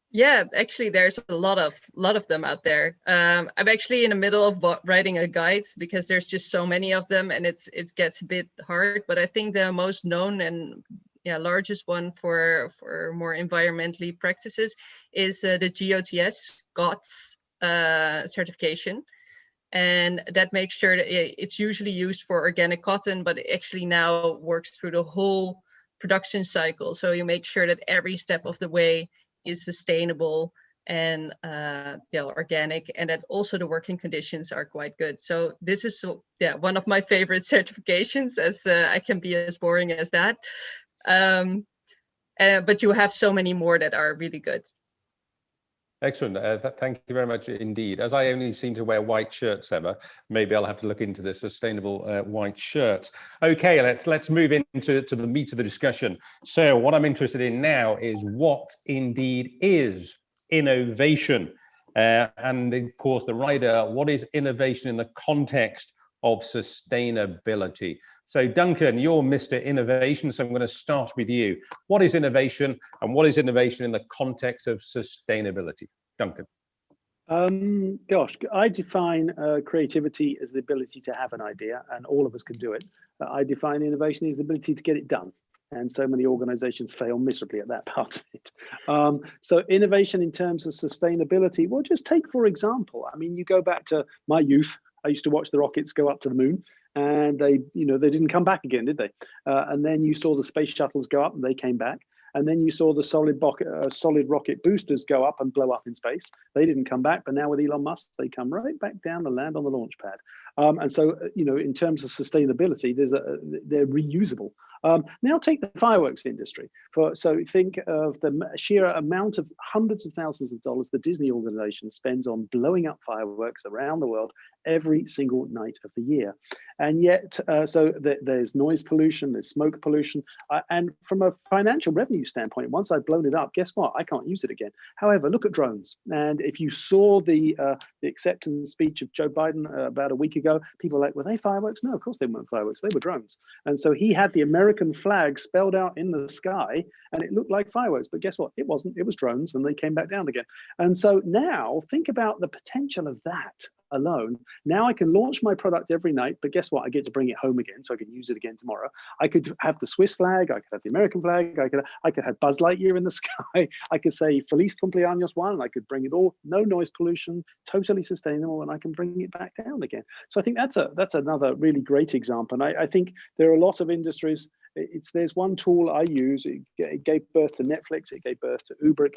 Yeah, actually, there's a lot of them out there. I'm actually in the middle of writing a guide because there's just so many of them, and it gets a bit hard. But I think the most known and largest one for more environmentally practices is the GOTS certification, and that makes sure that it's usually used for organic cotton, but it actually now works through the whole production cycle. So you make sure that every step of the way is sustainable and organic, and that also the working conditions are quite good. So this is one of my favorite certifications, as I can be as boring as that. But you have so many more that are really good. Excellent. Thank you very much indeed. As I only seem to wear white shirts ever, maybe I'll have to look into the sustainable white shirts. Okay, let's move into the meat of the discussion. So what I'm interested in now is what indeed is innovation? And of course, the rider, what is innovation in the context of sustainability? So Duncan, you're Mr. Innovation, so I'm going to start with you. What is innovation, and what is innovation in the context of sustainability? Duncan. Gosh, I define creativity as the ability to have an idea, and all of us can do it. I define innovation as the ability to get it done. And so many organizations fail miserably at that part of it. So innovation in terms of sustainability, well, just take, for example, I mean, you go back to my youth, I used to watch the rockets go up to the moon, and they didn't come back again, did they? And then you saw the space shuttles go up and they came back. And then you saw the solid rocket boosters go up and blow up in space. They didn't come back, but now with Elon Musk, they come right back down and land on the launch pad. And so, in terms of sustainability, they're reusable. Now take the fireworks industry. So think of the sheer amount of hundreds of thousands of dollars the Disney organization spends on blowing up fireworks around the world every single night of the year. And yet, there's noise pollution, there's smoke pollution. And from a financial revenue standpoint, once I've blown it up, guess what? I can't use it again. However, look at drones. And if you saw the acceptance speech of Joe Biden about a week ago, people were like, were they fireworks? No, of course they weren't fireworks. They were drones. And so he had the American flag spelled out in the sky, and it looked like fireworks. But guess what? It wasn't. It was drones, and they came back down again. And so now think about the potential of that alone. Now I can launch my product every night, but guess what? I get to bring it home again, so I can use it again tomorrow. I could have the Swiss flag, I could have the American flag, I could have Buzz Lightyear in the sky, I could say Feliz Cumpleaños Juan, I could bring it all, no noise pollution, totally sustainable, and I can bring it back down again. So I think that's another really great example. And I think there are a lot of industries. There's one tool I use. It gave birth to Netflix. It gave birth to Uber.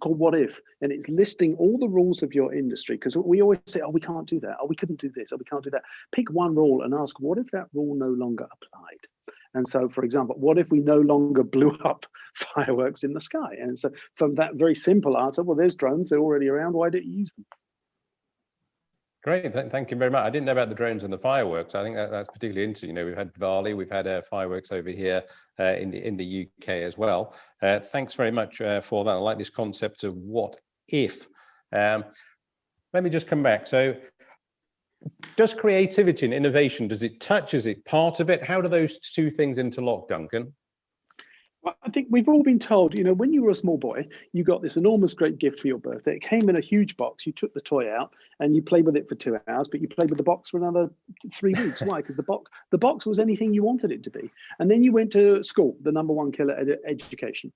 Called What If, and it's listing all the rules of your industry, because we always say, oh, we can't do that, oh, we couldn't do this, oh, we can't do that. Pick one rule and ask, what if that rule no longer applied? And so, for example, what if we no longer blew up fireworks in the sky? And so from that very simple answer, well, there's drones, they're already around, why don't you use them? Great, thank you very much. I didn't know about the drones and the fireworks. I think that's particularly interesting. We've had Diwali, we've had fireworks over here in the UK as well. Thanks very much for that. I like this concept of what if. Let me just come back. So does creativity and innovation, does it touch? Is it part of it? How do those two things interlock, Duncan? I think we've all been told, you know, when you were a small boy, you got this enormous great gift for your birthday. It came in a huge box. You took the toy out and you played with it for 2 hours, but you played with the box for another 3 weeks. Why? Because the box was anything you wanted it to be. And then you went to school, the number one killer education,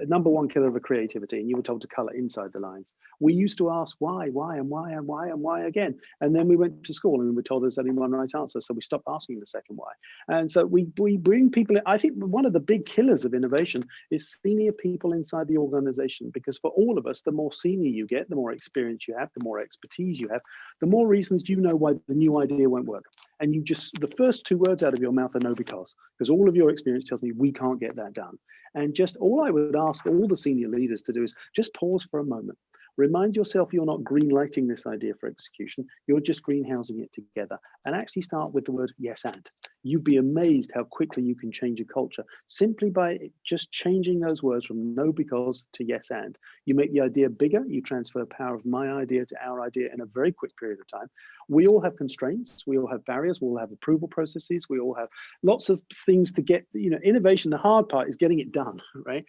number one killer of creativity, and you were told to color inside the lines. We used to ask why, and why again. And then we went to school and we were told there's only one right answer. So we stopped asking the second why. And so we bring people in. I think one of the big killers of innovation is senior people inside the organization, because for all of us, the more senior you get, the more experience you have, the more expertise you have, the more reasons you know why the new idea won't work. And you just, the first 2 words out of your mouth are no because all of your experience tells me we can't get that done. And just all I would ask all the senior leaders to do is just pause for a moment. Remind yourself you're not green lighting this idea for execution, you're just greenhousing it together, and actually start with the word yes and. You'd be amazed how quickly you can change a culture simply by just changing those words from no because to yes and. You make the idea bigger, you transfer power of my idea to our idea in a very quick period of time. We all have constraints, we all have barriers, we all have approval processes, we all have lots of things to get, you know, innovation, the hard part is getting it done, right?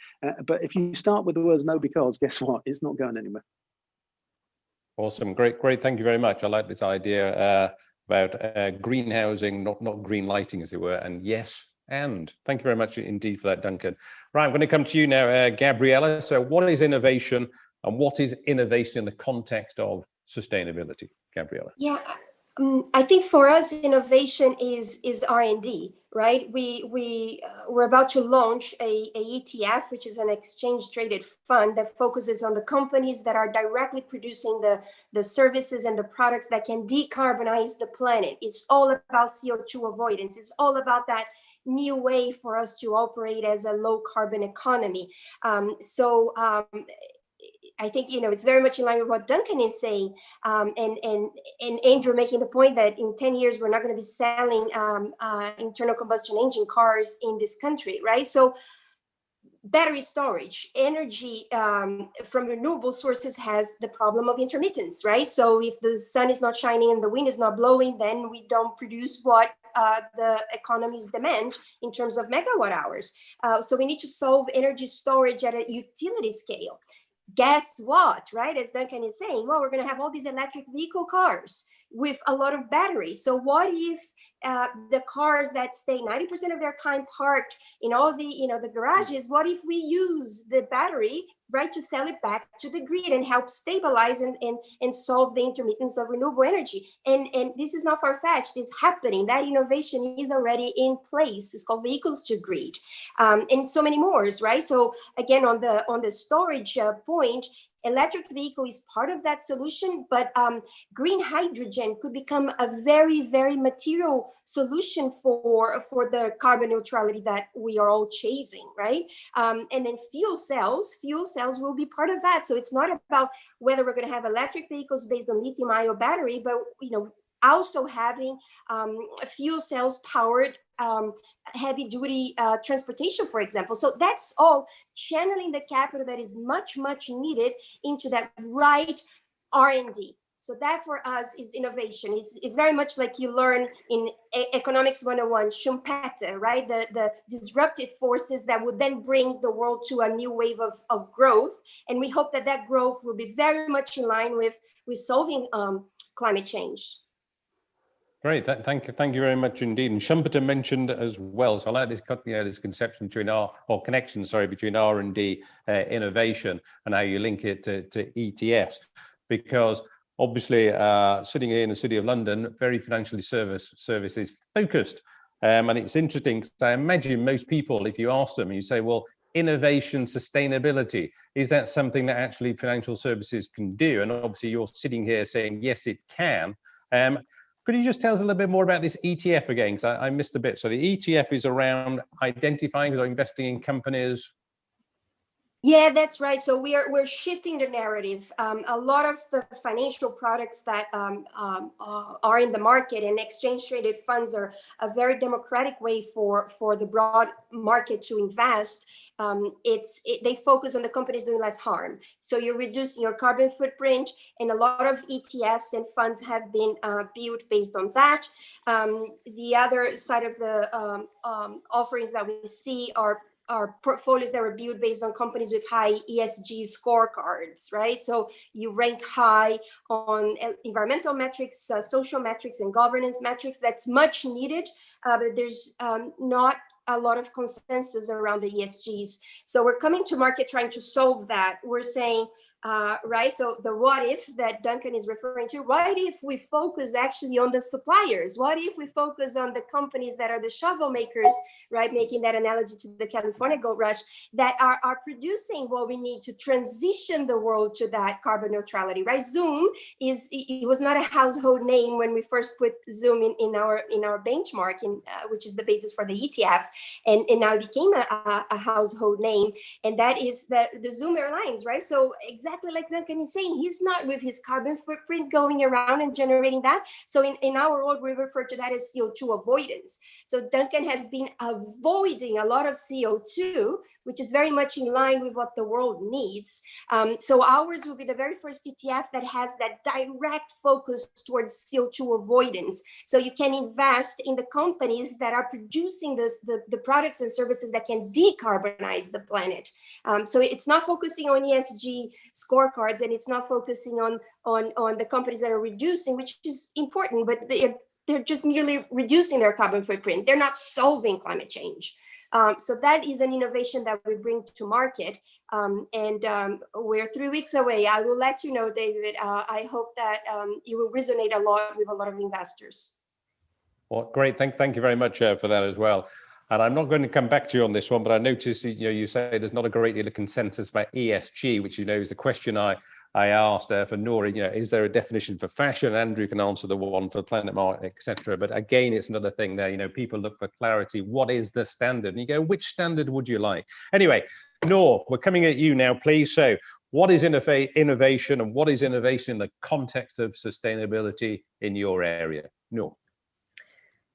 But if you start with the words no because, guess what? It's not going anywhere. Awesome, great. Thank you very much. I like this idea about greenhousing, not green lighting, as it were. And yes, and thank you very much indeed for that, Duncan. Right, I'm going to come to you now, Gabriella. So, what is innovation, and what is innovation in the context of sustainability, Gabriella? Yeah, I think for us, innovation is R&D, right? We're about to launch a ETF, which is an exchange-traded fund that focuses on the companies that are directly producing the services and the products that can decarbonize the planet. It's all about CO2 avoidance. It's all about that new way for us to operate as a low carbon economy. I think, you know, it's very much in line with what Duncan is saying, and Andrew making the point that in 10 years, we're not going to be selling internal combustion engine cars in this country, right? So battery storage, energy from renewable sources has the problem of intermittence, right? So if the sun is not shining and the wind is not blowing, then we don't produce what the economies demand in terms of megawatt hours. So we need to solve energy storage at a utility scale. Guess what, right? As Duncan is saying, well, we're going to have all these electric vehicle cars with a lot of batteries. So what if the cars that stay 90% of their time parked in all the, you know, the garages, what if we use the battery, right, to sell it back to the grid and help stabilize and solve the intermittence of renewable energy? And this is not far-fetched, it's happening. That innovation is already in place. It's called vehicles to grid, and so many more, right? So again, on the storage point, electric vehicle is part of that solution, but green hydrogen could become a very, very material solution for the carbon neutrality that we are all chasing, right? And then fuel cells will be part of that. So it's not about whether we're going to have electric vehicles based on lithium-ion battery, but, you know, also having fuel cells powered heavy duty transportation, for example. So that's all channeling the capital that is much, much needed into that right R&D. So that for us is innovation. It's very much like you learn in Economics 101, Schumpeter, right? The disruptive forces that would then bring the world to a new wave of growth. And we hope that that growth will be very much in line with solving climate change. Great, thank you very much indeed. And Schumpeter mentioned as well. So I like this, this conception between connection between R&D, innovation, and how you link it to ETFs, because obviously sitting here in the City of London, very financially services focused, and it's interesting because I imagine most people, if you ask them, you say, well, innovation, sustainability, is that something that actually financial services can do? And obviously you're sitting here saying yes, it can. Could you just tell us a little bit more about this ETF again? Because I missed a bit. So the ETF is around identifying or investing in companies. Yeah, that's right. So we're shifting the narrative. A lot of the financial products that are in the market, and exchange traded funds are a very democratic way for the broad market to invest. They focus on the companies doing less harm. So you're reducing your carbon footprint, and a lot of ETFs and funds have been built based on that. The other side of the offerings that we see are are portfolios that were built based on companies with high ESG scorecards, right? So you rank high on environmental metrics, social metrics, and governance metrics. That's much needed, but there's not a lot of consensus around the ESGs. So we're coming to market trying to solve that. We're saying, right, so the what if that Duncan is referring to, what if we focus actually on the suppliers? What if we focus on the companies that are the shovel makers, right, making that analogy to the California gold rush, that are producing what we need to transition the world to that carbon neutrality, right? Zoom it was not a household name when we first put Zoom in our benchmark, which is the basis for the ETF, and now it became a household name, and that is the Zoom Airlines, right? So exactly like Duncan is saying, he's not with his carbon footprint going around and generating that. So in our world, we refer to that as CO2 avoidance. So Duncan has been avoiding a lot of CO2, which is very much in line with what the world needs. So ours will be the very first ETF that has that direct focus towards CO2 avoidance. So you can invest in the companies that are producing the products and services that can decarbonize the planet. So it's not focusing on ESG scorecards, and it's not focusing on the companies that are reducing, which is important, but they're just merely reducing their carbon footprint. They're not solving climate change. So that is an innovation that we bring to market, and we're 3 weeks away. I will let you know, David. I hope that it will resonate a lot with a lot of investors. Well, great. Thank you very much for that as well. And I'm not going to come back to you on this one, but I noticed you say there's not a great deal of consensus about ESG, which is the question I asked for Nora. Is there a definition for fashion? Andrew can answer the one for Planet Mark, etc. But again, it's another thing there. People look for clarity. What is the standard? And you go, which standard would you like? Anyway, Nora, we're coming at you now, please. So, what is innovation, and what is innovation in the context of sustainability in your area, Nora?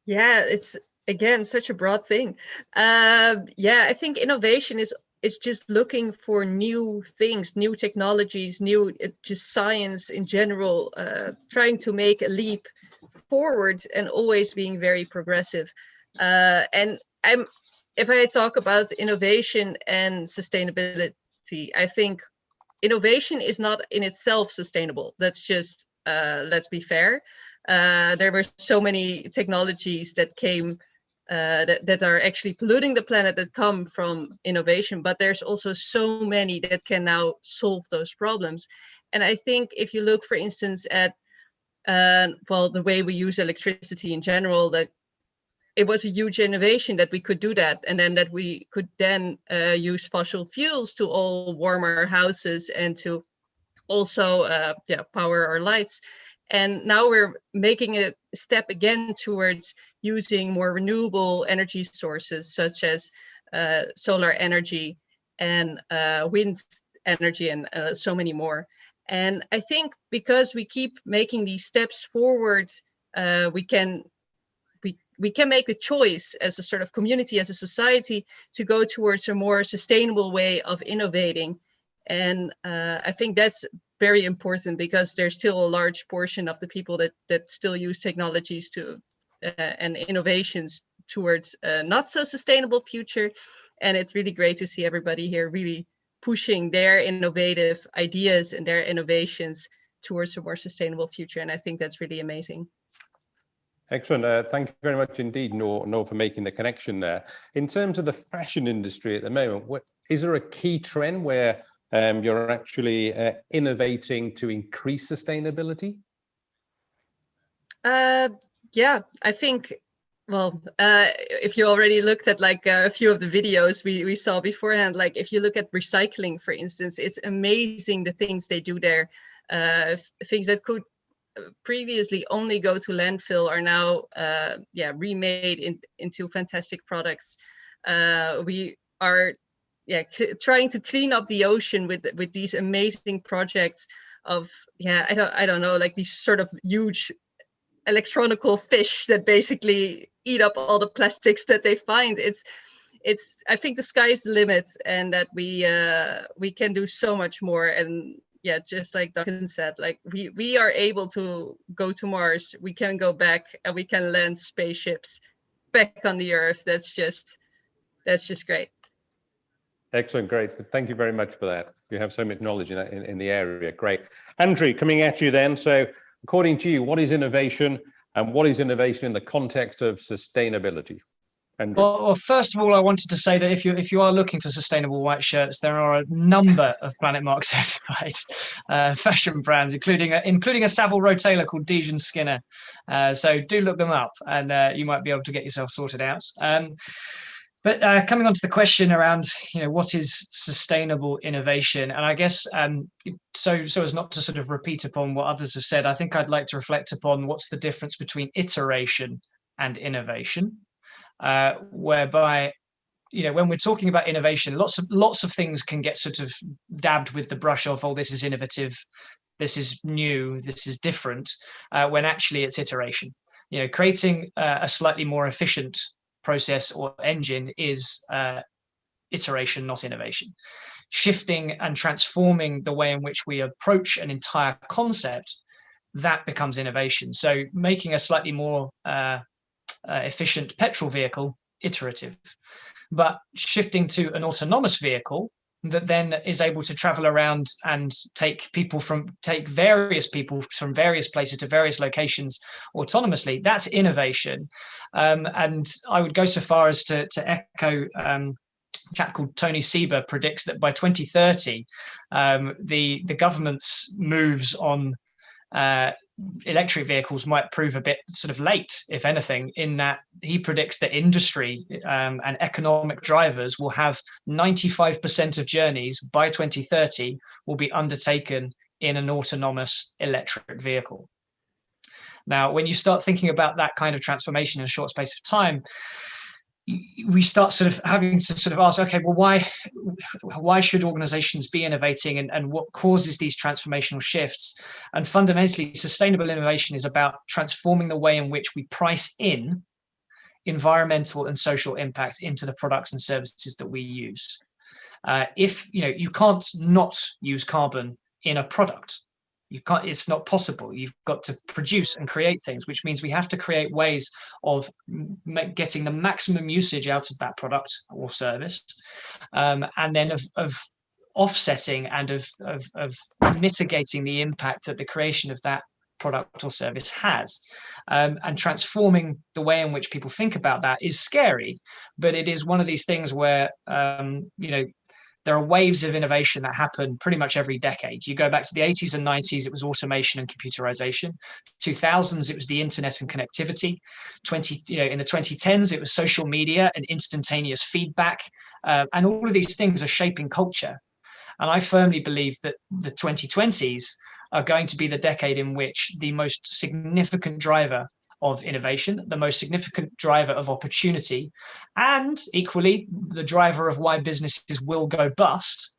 Yeah, it's again such a broad thing. I think innovation is just looking for new things, new technologies, just science in general, trying to make a leap forward and always being very progressive. And if I talk about innovation and sustainability, I think innovation is not in itself sustainable. That's just, let's be fair. There were so many technologies that came that are actually polluting the planet that come from innovation, but there's also so many that can now solve those problems. And I think if you look, for instance, at the way we use electricity in general, that it was a huge innovation that we could do that, and then that we could then use fossil fuels to all warm our houses and to also power our lights. And now we're making a step again towards using more renewable energy sources, such as solar energy and wind energy, and so many more. And I think because we keep making these steps forward, we can make a choice as a sort of community, as a society, to go towards a more sustainable way of innovating. And I think that's very important, because there's still a large portion of the people that still use technologies and innovations towards a not so sustainable future. And it's really great to see everybody here really pushing their innovative ideas and their innovations towards a more sustainable future. And I think that's really amazing. Excellent. Thank you very much indeed, Nor, for making the connection there. In terms of the fashion industry at the moment, is there a key trend where you're actually innovating to increase sustainability? I think, if you already looked at like a few of the videos we saw beforehand, like if you look at recycling, for instance, it's amazing the things they do there. Things that could previously only go to landfill are now remade into fantastic products. We are trying to clean up the ocean with these amazing projects of I don't know, like these sort of huge electronical fish that basically eat up all the plastics that they find. It's I think the sky is the limit, and that we can do so much more. And just like Duncan said, like we are able to go to Mars, we can go back, and we can land spaceships back on the Earth. That's just great. Excellent, great. Thank you very much for that. You have so much knowledge in that in the area. Great. Andrew, coming at you then. So according to you, what is innovation, and what is innovation in the context of sustainability? Andrew. Well, first of all, I wanted to say that if you are looking for sustainable white shirts, there are a number of Planet Mark certified fashion brands, including a Savile Row tailor called Dejan Skinner. So do look them up, and you might be able to get yourself sorted out. But coming on to the question around, what is sustainable innovation? And I guess, so as not to sort of repeat upon what others have said, I think I'd like to reflect upon what's the difference between iteration and innovation, whereby, when we're talking about innovation, lots of things can get sort of dabbed with the brush of, oh, this is innovative, this is new, this is different, when actually it's iteration. Creating a slightly more efficient process or engine is iteration, not innovation. Shifting and transforming the way in which we approach an entire concept, that becomes innovation. So making a slightly more efficient petrol vehicle, iterative. But shifting to an autonomous vehicle that then is able to travel around and take various people from various places to various locations autonomously, that's innovation. And I would go so far as to echo a chap called Tony Seba predicts that by 2030, the government's moves on electric vehicles might prove a bit sort of late, if anything, in that he predicts that industry and economic drivers will have 95% of journeys by 2030 will be undertaken in an autonomous electric vehicle. Now, when you start thinking about that kind of transformation in a short space of time, we start sort of having to sort of ask, okay, well, why should organizations be innovating, and what causes these transformational shifts? And fundamentally, sustainable innovation is about transforming the way in which we price in environmental and social impact into the products and services that we use. If you can't not use carbon in a product. It's not possible. You've got to produce and create things, which means we have to create ways of getting the maximum usage out of that product or service, and then of offsetting and of mitigating the impact that the creation of that product or service has. And transforming the way in which people think about that is scary, but it is one of these things where there are waves of innovation that happen pretty much every decade. You go back to the 80s and 90s, it was automation and computerization. 2000s, it was the internet and connectivity. In the 2010s, it was social media and instantaneous feedback. And all of these things are shaping culture. And I firmly believe that the 2020s are going to be the decade in which the most significant driver of innovation, the most significant driver of opportunity, and equally the driver of why businesses will go bust,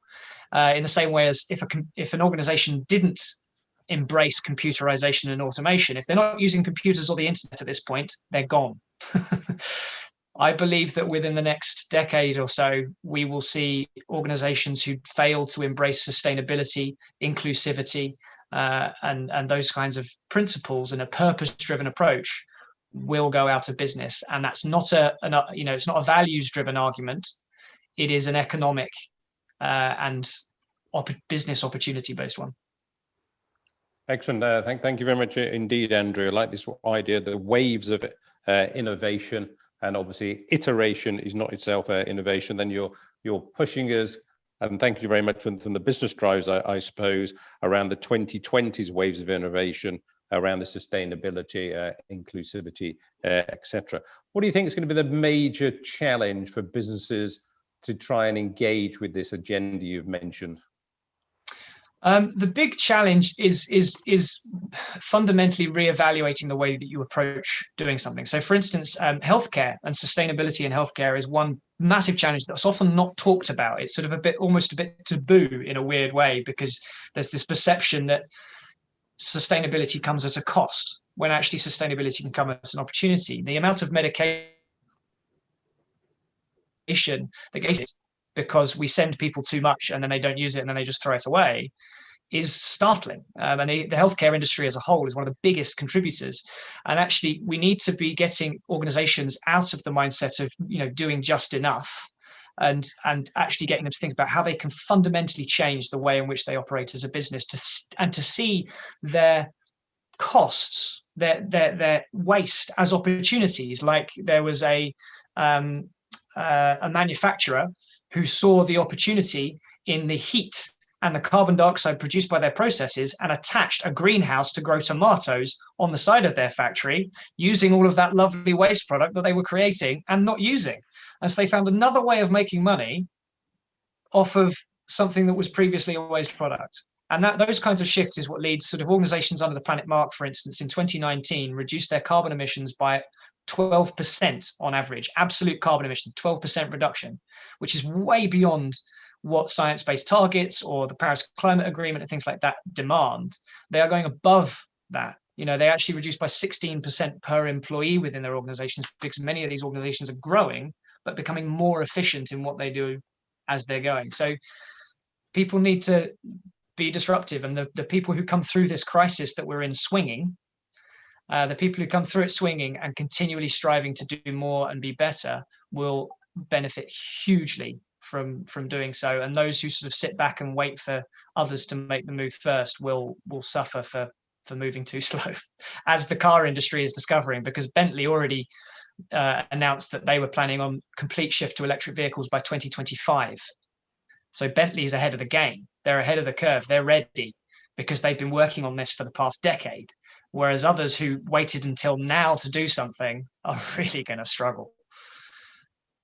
in the same way as if an organization didn't embrace computerization and automation, if they're not using computers or the internet at this point, they're gone. I believe that within the next decade or so, we will see organizations who fail to embrace sustainability, inclusivity, and those kinds of principles and a purpose-driven approach will go out of business. And that's not it's not a values-driven argument. It is an economic and business opportunity-based one. Excellent. Thank you very much indeed, Andrew. I like this idea, the waves of innovation, and obviously iteration is not itself innovation. Then you're pushing us. And thank you very much from the business drives, I suppose, around the 2020s waves of innovation, around the sustainability, inclusivity, etc. What do you think is going to be the major challenge for businesses to try and engage with this agenda you've mentioned? The big challenge is fundamentally reevaluating the way that you approach doing something. So, for instance, healthcare and sustainability in healthcare is one massive challenge that's often not talked about. It's sort of almost a bit taboo in a weird way, because there's this perception that sustainability comes at a cost, when actually sustainability can come as an opportunity. The amount of medication that gets because we send people too much and then they don't use it and then they just throw it away is startling. And the healthcare industry as a whole is one of the biggest contributors. And actually, we need to be getting organizations out of the mindset of doing just enough and actually getting them to think about how they can fundamentally change the way in which they operate as a business, and to see their costs, their waste as opportunities. Like there was a manufacturer who saw the opportunity in the heat and the carbon dioxide produced by their processes, and attached a greenhouse to grow tomatoes on the side of their factory, using all of that lovely waste product that they were creating and not using. And so they found another way of making money off of something that was previously a waste product. And those kinds of shifts is what leads sort of organizations under the Planet Mark, for instance, in 2019, reduced their carbon emissions by 12% on average, absolute carbon emissions, 12% reduction, which is way beyond what science-based targets or the Paris Climate Agreement and things like that demand. They are going above that. You know, they actually reduced by 16% per employee within their organizations, because many of these organizations are growing, but becoming more efficient in what they do as they're going. So people need to be disruptive, and the people who come through this crisis that we're in swinging, the people who come through it swinging and continually striving to do more and be better will benefit hugely from doing so. And those who sort of sit back and wait for others to make the move first will suffer for moving too slow, as the car industry is discovering, because Bentley already announced that they were planning on complete shift to electric vehicles by 2025. So Bentley's ahead of the game. They're ahead of the curve. They're ready because they've been working on this for the past decade. Whereas others who waited until now to do something are really going to struggle.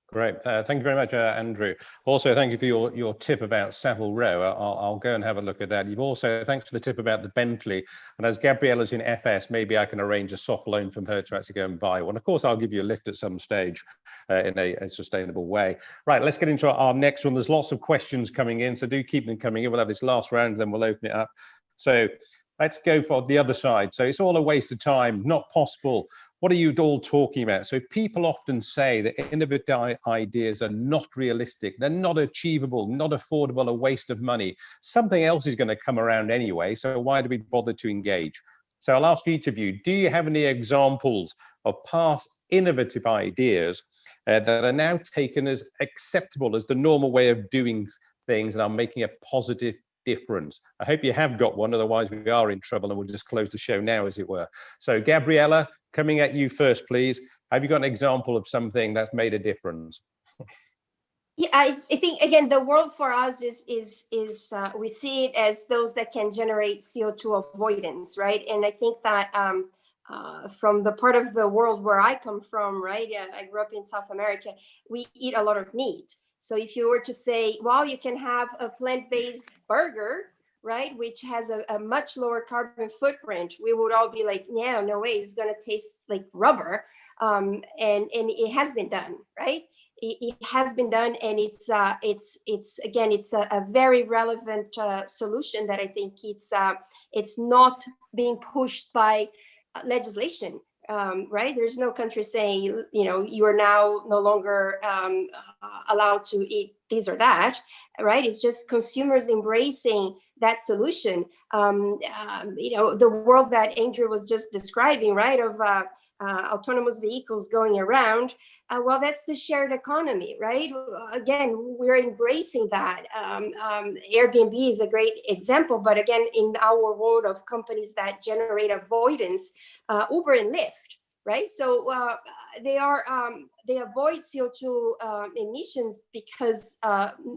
Great. Thank you very much, Andrew. Also, thank you for your tip about Savile Row. I'll go and have a look at that. You've also, thanks for the tip about the Bentley. And as Gabriella's in FS, maybe I can arrange a soft loan from her to actually go and buy one. Of course, I'll give you a lift at some stage in a sustainable way. Right, let's get into our next one. There's lots of questions coming in, so do keep them coming in. We'll have this last round, then we'll open it up. So let's go for the other side. So it's all a waste of time, not possible. What are you all talking about? So people often say that innovative ideas are not realistic, they're not achievable, not affordable, a waste of money. Something else is going to come around anyway, so why do we bother to engage? So I'll ask each of you, do you have any examples of past innovative ideas that are now taken as acceptable as the normal way of doing things and are making a positive difference? I hope you have got one, otherwise we are in trouble and we'll just close the show now, as it were. So Gabriella, coming at you first, please. Have you got an example of something that's made a difference? Yeah, I think, again, the world for us is we see it as those that can generate CO2 avoidance, right? And I think that from the part of the world where I come from, right? I grew up in South America, we eat a lot of meat. So if you were to say, well, you can have a plant-based burger, right, which has a much lower carbon footprint, we would all be like, yeah, no way, it's going to taste like rubber. And it has been done, right? It has been done, and it's again, it's a very relevant solution that I think it's not being pushed by legislation. Right? There's no country saying, you know, you are now no longer allowed to eat this or that, right? It's just consumers embracing that solution. You know, the world that Andrew was just describing, right, of autonomous vehicles going around, well, that's the shared economy, right? Again, we're embracing that. Airbnb is a great example, but again, in our world of companies that generate avoidance, Uber and Lyft, right? So they avoid CO2 emissions because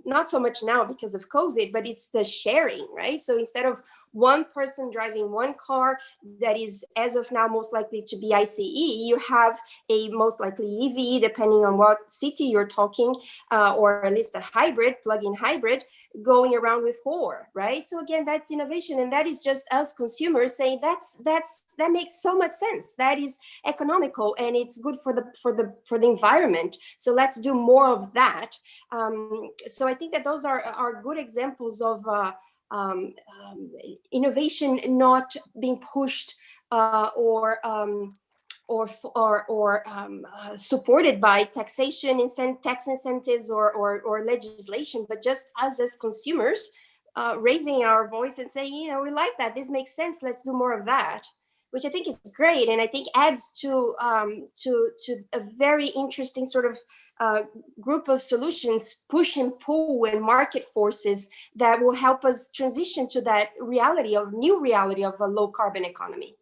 not so much now because of COVID, but it's the sharing, right? So instead of one person driving one car that is, as of now, most likely to be ICE, you have a most likely EV, depending on what city you're talking, or at least a hybrid, plug-in hybrid, going around with four, right? So again, that's innovation, and that is just us consumers saying that makes so much sense. That is economical, and it's good for the environment. So let's do more of that. So I think that those are good examples of innovation not being pushed or supported by taxation, tax incentives or legislation, but just us as consumers raising our voice and saying, you know, we like that. This makes sense. Let's do more of that. which I think is great, and I think adds to a very interesting sort of group of solutions, push and pull and market forces that will help us transition to that new reality of a low carbon economy.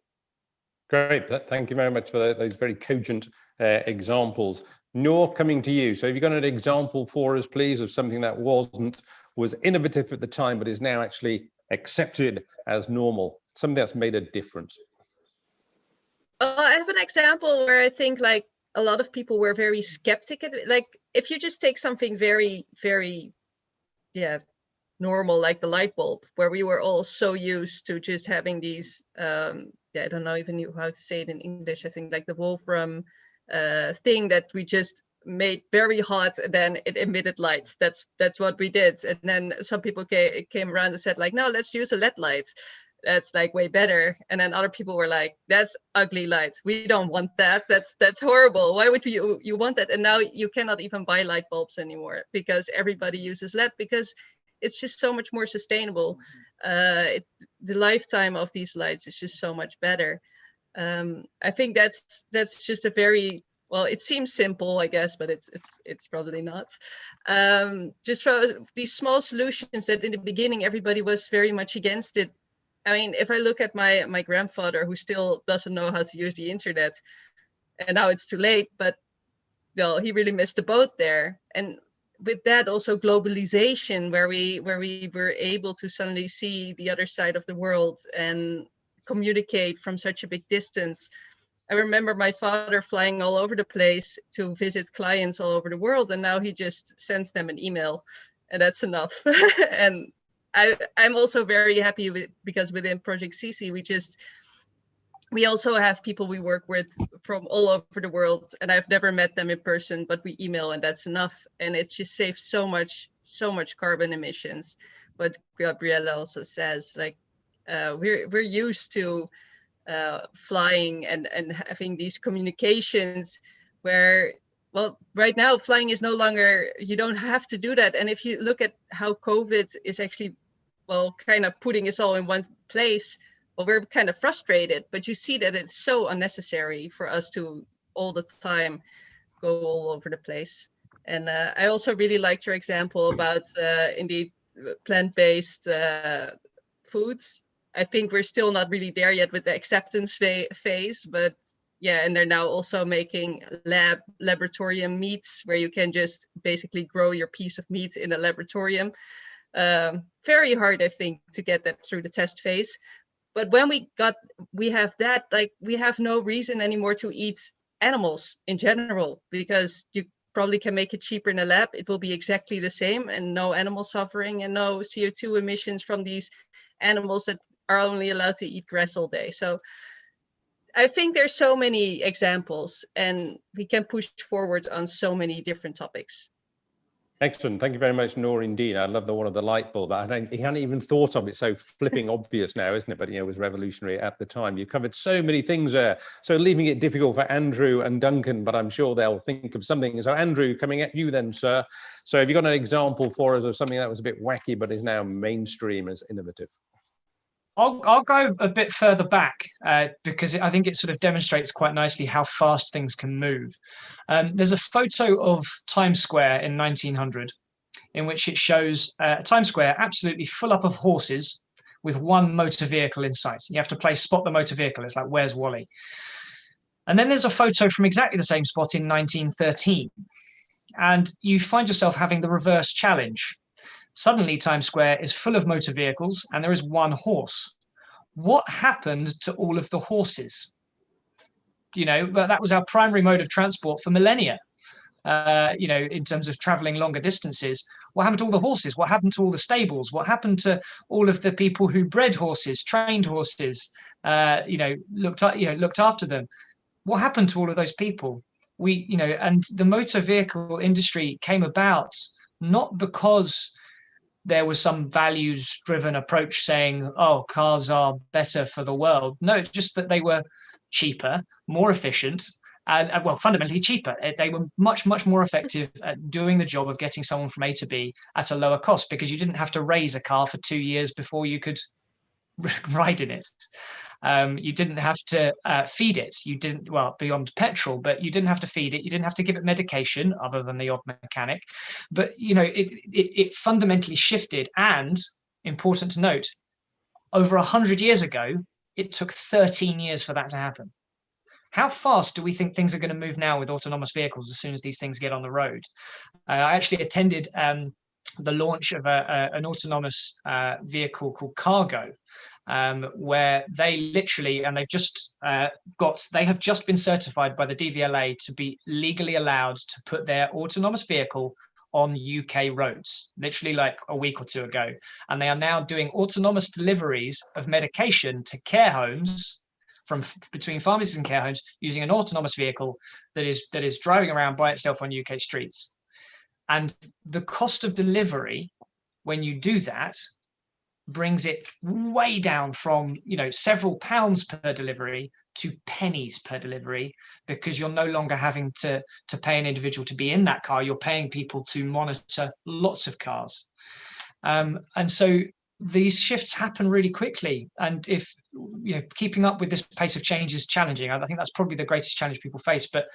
Great, thank you very much for those very cogent examples. Noor, coming to you. So have you got an example for us, please, of something that was innovative at the time, but is now actually accepted as normal, something that's made a difference? I have an example where I think like a lot of people were very skeptical. Like if you just take something very, very, normal, like the light bulb, where we were all so used to just having these, I don't know even how to say it in English. I think like the Wolfram thing that we just made very hot and then it emitted lights. That's what we did. And then some people came around and said like, no, let's use a LED light. That's like way better. And then other people were like, that's ugly light. We don't want that. That's horrible. Why would you want that? And now you cannot even buy light bulbs anymore because everybody uses LED because it's just so much more sustainable. The lifetime of these lights is just so much better. I think that's just a very, well, it seems simple, I guess, but it's probably not. Just for these small solutions that in the beginning everybody was very much against it. I mean, if I look at my grandfather who still doesn't know how to use the internet, and now it's too late, but well, he really missed the boat there. And with that also globalization, where we were able to suddenly see the other side of the world and communicate from such a big distance. I remember my father flying all over the place to visit clients all over the world, and now he just sends them an email, and that's enough. And I'm also very happy because within Project CC, we also have people we work with from all over the world, and I've never met them in person, but we email and that's enough. And it just saves so much carbon emissions. But Gabriella also says, like, we're used to flying and having these communications where, well, right now flying is no longer, you don't have to do that. And if you look at how COVID is actually, well, kind of putting us all in one place, well, we're kind of frustrated, but you see that it's so unnecessary for us to all the time go all over the place. And I also really liked your example about indeed plant-based foods. I think we're still not really there yet with the acceptance phase, but yeah, and they're now also making laboratorium meats where you can just basically grow your piece of meat in a laboratorium. Very hard, I think, to get that through the test phase. But when we have that, like, we have no reason anymore to eat animals in general, because you probably can make it cheaper in a lab. It will be exactly the same, and no animal suffering and no CO2 emissions from these animals that are only allowed to eat grass all day. So I think there's so many examples, and we can push forward on so many different topics. Excellent. Thank you very much, Noor, indeed. I love the one of the light bulb. He hadn't even thought of it. So flipping obvious now, isn't it? But, it was revolutionary at the time. You covered so many things there. So leaving it difficult for Andrew and Duncan, but I'm sure they'll think of something. So Andrew, coming at you then, sir. So have you got an example for us of something that was a bit wacky, but is now mainstream as innovative? I'll go a bit further back because I think it sort of demonstrates quite nicely how fast things can move. There's a photo of Times Square in 1900 in which it shows Times Square absolutely full up of horses with one motor vehicle in sight. You have to play spot the motor vehicle. It's like, where's Wally? And then there's a photo from exactly the same spot in 1913. And you find yourself having the reverse challenge. Suddenly, Times Square is full of motor vehicles and there is one horse. What happened to all of the horses? That was our primary mode of transport for millennia, in terms of traveling longer distances. What happened to all the horses? What happened to all the stables? What happened to all of the people who bred horses, trained horses, looked after them? What happened to all of those people? And the motor vehicle industry came about not because there was some values-driven approach saying, oh, cars are better for the world. No, it's just that they were cheaper, more efficient, and fundamentally cheaper. They were much, much more effective at doing the job of getting someone from A to B at a lower cost, because you didn't have to raise a car for 2 years before you could ride in it. You didn't have to feed it. You didn't, well, beyond petrol, but you didn't have to feed it. You didn't have to give it medication other than the odd mechanic. But, you know, it fundamentally shifted. And important to note, over 100 years ago, it took 13 years for that to happen. How fast do we think things are going to move now with autonomous vehicles as soon as these things get on the road? I actually attended the launch of an autonomous vehicle called Cargo, where they literally, and they have just been certified by the DVLA to be legally allowed to put their autonomous vehicle on UK roads, literally like a week or two ago. And they are now doing autonomous deliveries of medication to care homes from between pharmacies and care homes using an autonomous vehicle that is driving around by itself on UK streets. And the cost of delivery, when you do that, brings it way down from, you know, several pounds per delivery to pennies per delivery, because you're no longer having to pay an individual to be in that car. You're paying people to monitor lots of cars. And so these shifts happen really quickly. And if, you know, keeping up with this pace of change is challenging. I think that's probably the greatest challenge people face. But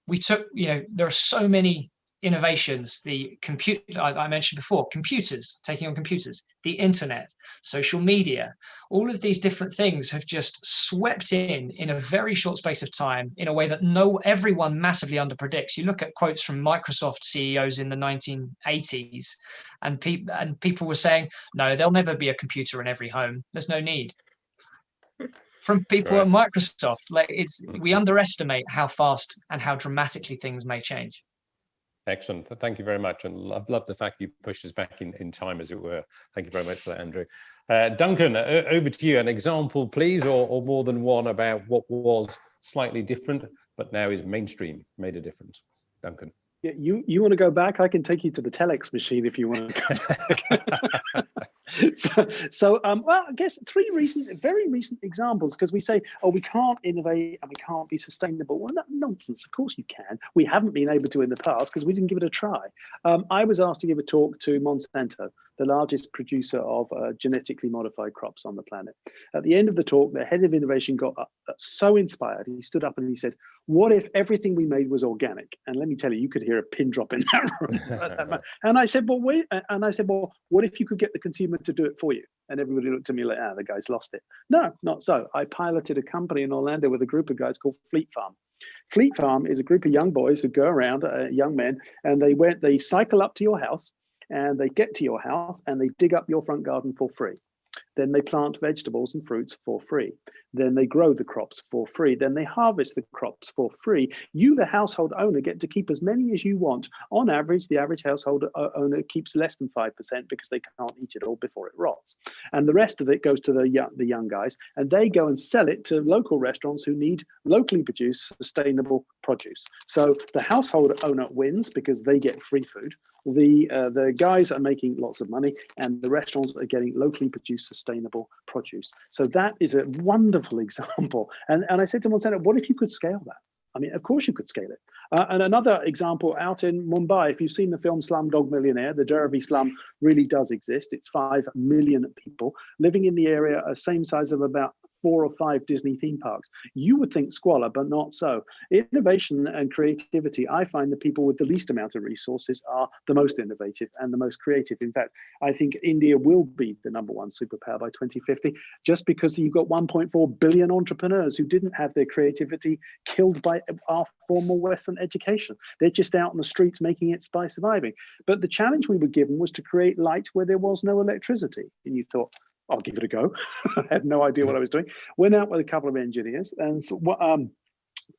we took, you know, there are so many innovations, the compute I mentioned before, computers, taking on computers, the internet, social media, all of these different things have just swept in a very short space of time in a way that everyone massively underpredicts. You look at quotes from Microsoft CEOs in the 1980s, and people were saying, no, there'll never be a computer in every home. There's no need. From people at Microsoft, we underestimate how fast and how dramatically things may change. Excellent. Thank you very much. And love the fact you pushed us back in time, as it were. Thank you very much for that, Andrew. Duncan, over to you. An example, please, or more than one, about what was slightly different, but now is mainstream, made a difference. Duncan. Yeah, you want to go back? I can take you to the telex machine if you want to go back. Well, I guess three very recent examples, because we say, oh, we can't innovate and we can't be sustainable. Well, that's nonsense. Of course you can. We haven't been able to in the past because we didn't give it a try. I was asked to give a talk to Monsanto, the largest producer of genetically modified crops on the planet. At the end of the talk, the head of innovation got so inspired. He stood up and he said, what if everything we made was organic? And let me tell you, you could hear a pin drop in that room. And I said, well, wait. And I said, well, what if you could get the consumer to do it for you? And everybody looked at me like, the guy's lost it. No, not so. I piloted a company in Orlando with a group of guys called Fleet Farm. Fleet Farm is a group of young boys who go around, young men, and they cycle up to your house, and they get to your house and they dig up your front garden for free. Then they plant vegetables and fruits for free. Then they grow the crops for free. Then they harvest the crops for free. You, the household owner, get to keep as many as you want. On average, the average household owner keeps less than 5% because they can't eat it all before it rots. And the rest of it goes to the young guys, and they go and sell it to local restaurants who need locally produced, sustainable produce. So the household owner wins because they get free food. The guys are making lots of money, and the restaurants are getting locally produced, sustainable produce. So that is a wonderful example. And I said to Monsanto, what if you could scale that? I mean, of course you could scale it. And another example out in Mumbai, if you've seen the film Slumdog Millionaire, the Dharavi slum really does exist. It's 5 million people living in the area, same size of about 4 or 5 Disney theme parks. You would think squalor, but not so. Innovation and creativity, I find the people with the least amount of resources are the most innovative and the most creative. In fact, I think India will be the #1 superpower by 2050, just because you've got 1.4 billion entrepreneurs who didn't have their creativity killed by our formal Western education. They're just out on the streets making it by surviving. But the challenge we were given was to create light where there was no electricity. And you thought, I'll give it a go. I had no idea what I was doing. Went out with a couple of engineers, and so,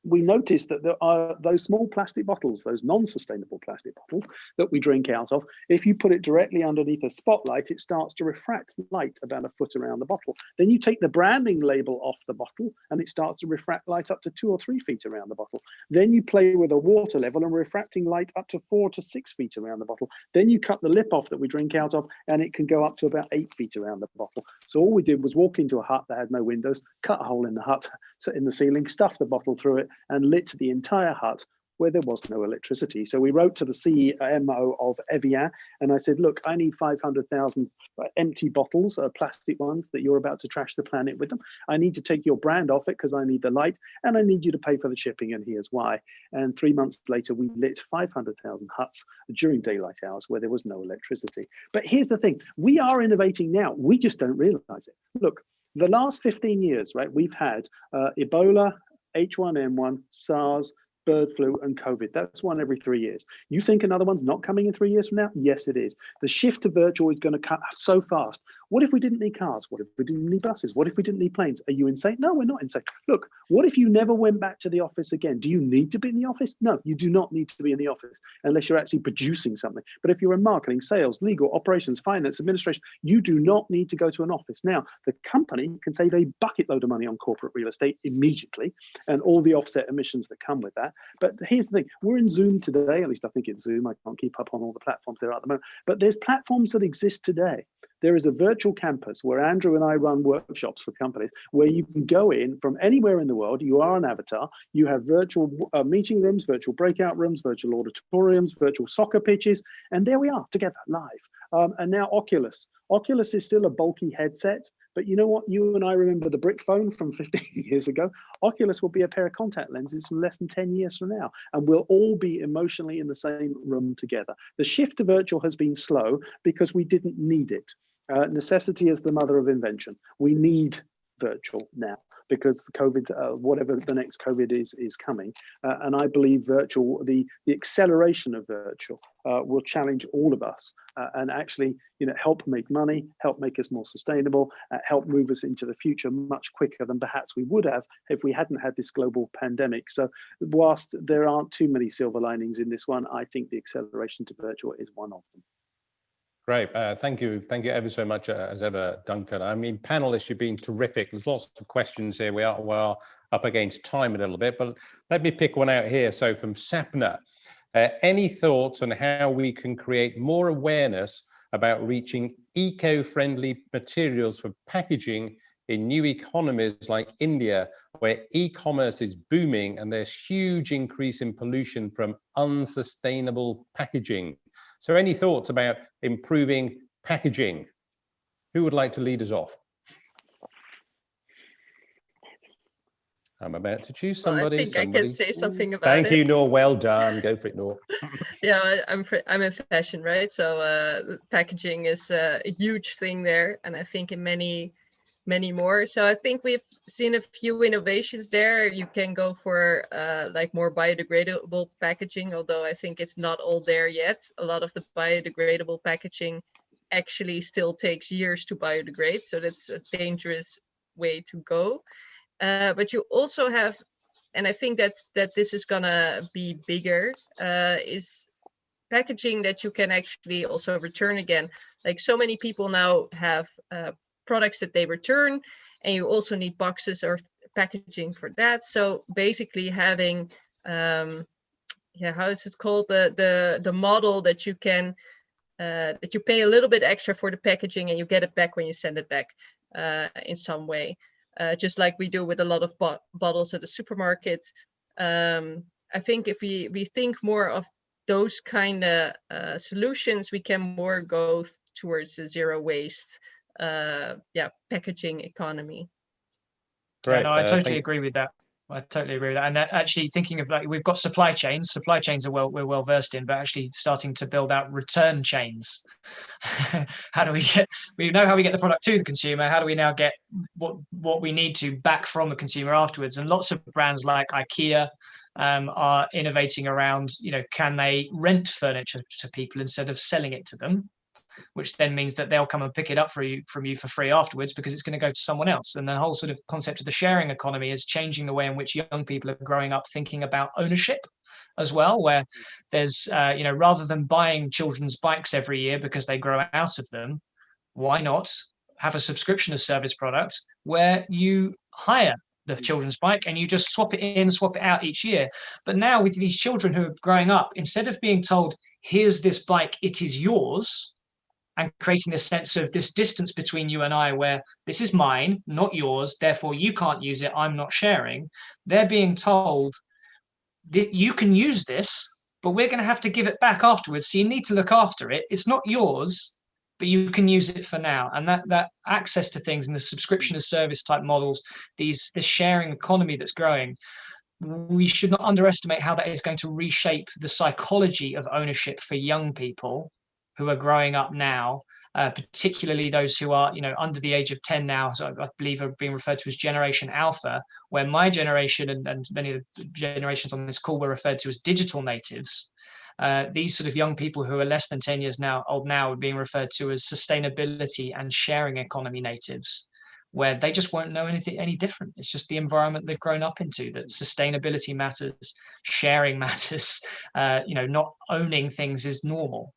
we noticed that there are those small plastic bottles, those non-sustainable plastic bottles that we drink out of. If you put it directly underneath a spotlight, it starts to refract light about a foot around the bottle. Then you take the branding label off the bottle and it starts to refract light up to 2 or 3 feet around the bottle. Then you play with a water level and refracting light up to 4 to 6 feet around the bottle. Then you cut the lip off that we drink out of and it can go up to about 8 feet around the bottle. So all we did was walk into a hut that had no windows, cut a hole in the hut, in the ceiling, stuff the bottle through it, and lit the entire hut where there was no electricity. So we wrote to the CMO of Evian, and I said, look, I need 500,000 empty bottles, plastic ones, that you're about to trash the planet with them. I need to take your brand off it because I need the light, and I need you to pay for the shipping, and here's why. And 3 months later, we lit 500,000 huts during daylight hours where there was no electricity. But here's the thing, we are innovating now. We just don't realize it. Look, the last 15 years, right, we've had Ebola, H1N1, SARS, bird flu, and COVID. That's one every 3 years. You think another one's not coming in 3 years from now? Yes, it is. The shift to virtual is going to cut so fast. What if we didn't need cars? What if we didn't need buses? What if we didn't need planes? Are you insane? No, we're not insane. Look, what if you never went back to the office again? Do you need to be in the office? No, you do not need to be in the office unless you're actually producing something. But if you're in marketing, sales, legal, operations, finance, administration, you do not need to go to an office. Now, the company can save a bucket load of money on corporate real estate immediately and all the offset emissions that come with that. But here's the thing, we're in Zoom today, at least I think it's Zoom. I can't keep up on all the platforms there are at the moment, but there's platforms that exist today. There is a virtual campus where Andrew and I run workshops for companies where you can go in from anywhere in the world. You are an avatar. You have virtual meeting rooms, virtual breakout rooms, virtual auditoriums, virtual soccer pitches. And there we are together live. And now Oculus. Oculus is still a bulky headset, but you know what? You and I remember the brick phone from 15 years ago. Oculus will be a pair of contact lenses in less than 10 years from now, and we'll all be emotionally in the same room together. The shift to virtual has been slow because we didn't need it. Necessity is the mother of invention. We need virtual now because the COVID, whatever the next COVID is coming. And I believe virtual, the acceleration of virtual will challenge all of us and actually, help make money, help make us more sustainable, help move us into the future much quicker than perhaps we would have if we hadn't had this global pandemic. So whilst there aren't too many silver linings in this one, I think the acceleration to virtual is one of them. Great. Thank you ever so much, as ever, Duncan. I mean, panelists, you've been terrific. There's lots of questions here. We are up against time a little bit, but let me pick one out here. So from Sapna, any thoughts on how we can create more awareness about reaching eco-friendly materials for packaging in new economies like India, where e-commerce is booming and there's huge increase in pollution from unsustainable packaging? So any thoughts about improving packaging? Who would like to lead us off? I'm about to choose somebody. Well, I think I can say something about Thank it. you, Noor. Well done. Go for it, Noor. Yeah, I'm in fashion, right? So packaging is a huge thing there, and I think in many more. So I think we've seen a few innovations there. You can go for like more biodegradable packaging, although I think it's not all there yet. A lot of the biodegradable packaging actually still takes years to biodegrade, so that's a dangerous way to go. But you also have, and I think that this is gonna be bigger, is packaging that you can actually also return again. Like so many people now have products that they return, and you also need boxes or packaging for that. So basically having how is it called, the model that you can that you pay a little bit extra for the packaging and you get it back when you send it back in some way, just like we do with a lot of bottles at the supermarket. I think if we think more of those kind of solutions, we can more go towards the zero waste packaging economy. Right. No, I totally agree with that. And actually thinking of, like, we've got supply chains we're well versed in, but actually starting to build out return chains. How do we know how we get the product to the consumer? How do we now get what we need to back from the consumer afterwards? And lots of brands like IKEA are innovating around, can they rent furniture to people instead of selling it to them? Which then means that they'll come and pick it up from you for free afterwards because it's going to go to someone else. And the whole sort of concept of the sharing economy is changing the way in which young people are growing up thinking about ownership as well, where there's, rather than buying children's bikes every year because they grow out of them, why not have a subscription of service product where you hire the children's bike and you just swap it in, swap it out each year? But now with these children who are growing up, instead of being told, here's this bike, it is yours, and creating this sense of this distance between you and I, where this is mine, not yours, therefore you can't use it, I'm not sharing, they're being told, you can use this, but we're going to have to give it back afterwards. So you need to look after it. It's not yours, but you can use it for now. And that access to things and the subscription as service type models, this sharing economy that's growing, we should not underestimate how that is going to reshape the psychology of ownership for young people who are growing up now, particularly those who are, under the age of 10 now. So I believe are being referred to as Generation Alpha, where my generation and many of the generations on this call were referred to as digital natives. These sort of young people who are less than 10 years old now are being referred to as sustainability and sharing economy natives, where they just won't know anything any different. It's just the environment they've grown up into, that sustainability matters, sharing matters, not owning things is normal.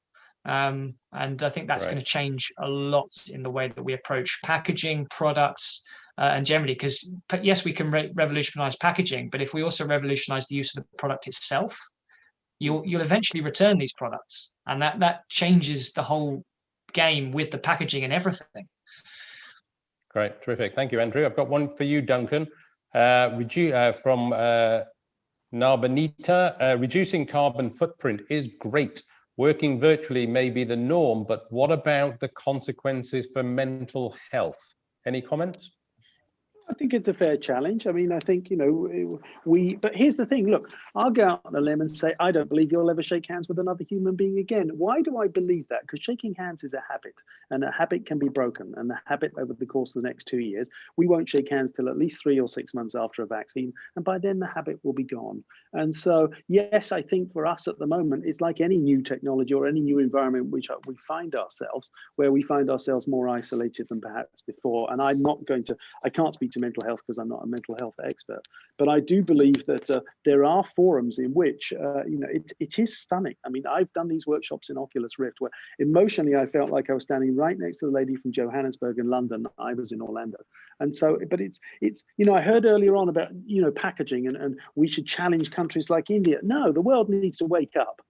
And I think that's going to change a lot in the way that we approach packaging, products, and generally, because yes, we can revolutionize packaging, but if we also revolutionize the use of the product itself, you'll eventually return these products, and that changes the whole game with the packaging and everything. Great, terrific. Thank you, Andrew. I've got one for you, Duncan. From Narbanita, reducing carbon footprint is great. Working virtually may be the norm, but what about the consequences for mental health? Any comments? I think it's a fair challenge. I mean, I think, but here's the thing, look, I'll go out on a limb and say, I don't believe you'll ever shake hands with another human being again. Why do I believe that? Because shaking hands is a habit, and a habit can be broken. And the habit over the course of the next 2 years, we won't shake hands till at least 3 or 6 months after a vaccine. And by then the habit will be gone. And so, yes, I think for us at the moment, it's like any new technology or any new environment which we find ourselves, where we find ourselves more isolated than perhaps before. And I can't speak to mental health because I'm not a mental health expert, but I do believe that there are forums in which it is stunning. I mean, I've done these workshops in Oculus Rift where emotionally I felt like I was standing right next to the lady from Johannesburg in London. I was in Orlando. And so, but it's I heard earlier on about packaging and we should challenge countries like India. No, the world needs to wake up.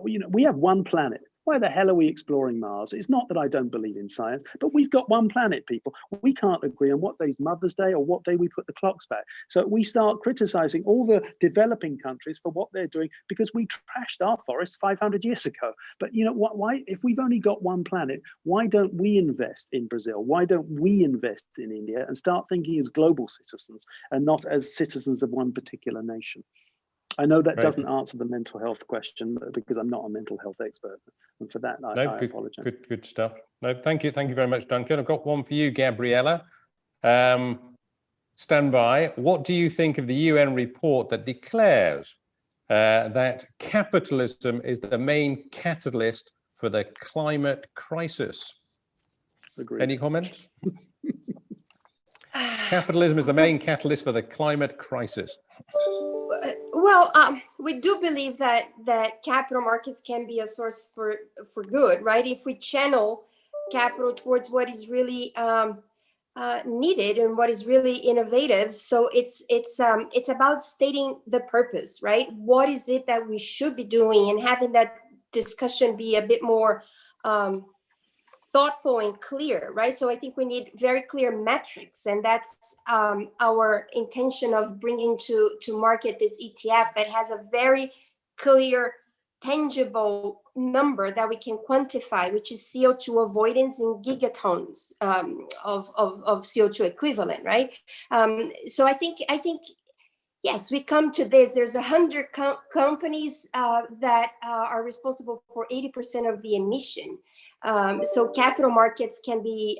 We have one planet. Why the hell are we exploring Mars? It's not that I don't believe in science, but we've got one planet, people. We can't agree on what day's Mother's Day or what day we put the clocks back. So we start criticizing all the developing countries for what they're doing because we trashed our forests 500 years ago. But why, if we've only got one planet, why don't we invest in Brazil? Why don't we invest in India and start thinking as global citizens and not as citizens of one particular nation? I know that doesn't answer the mental health question because I'm not a mental health expert, and for that I apologize. Good stuff. No, thank you very much, Duncan. I've got one for you, Gabriella. Stand by. What do you think of the UN report that declares that capitalism is the main catalyst for the climate crisis? Agreed. Any comments? Capitalism is the main catalyst for the climate crisis. Well, we do believe that capital markets can be a source for good, right? If we channel capital towards what is really needed and what is really innovative. So it's about stating the purpose, right? What is it that we should be doing, and having that discussion be a bit more thoughtful and clear, right? So I think we need very clear metrics, and that's our intention of bringing to market this ETF that has a very clear, tangible number that we can quantify, which is CO2 avoidance in gigatons of CO2 equivalent, right? So I think yes, we come to this. There's 100 companies that are responsible for 80% of the emission. So capital markets can be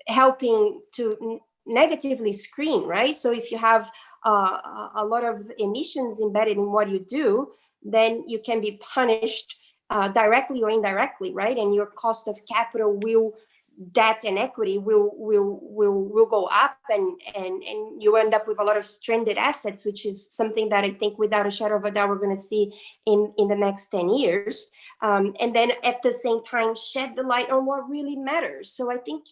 helping to negatively screen, right? So if you have a lot of emissions embedded in what you do, then you can be punished directly or indirectly, right? And your cost of capital debt and equity will go up, and you end up with a lot of stranded assets, which is something that I think without a shadow of a doubt we're going to see in the next 10 years. And then at the same time shed the light on what really matters. So I think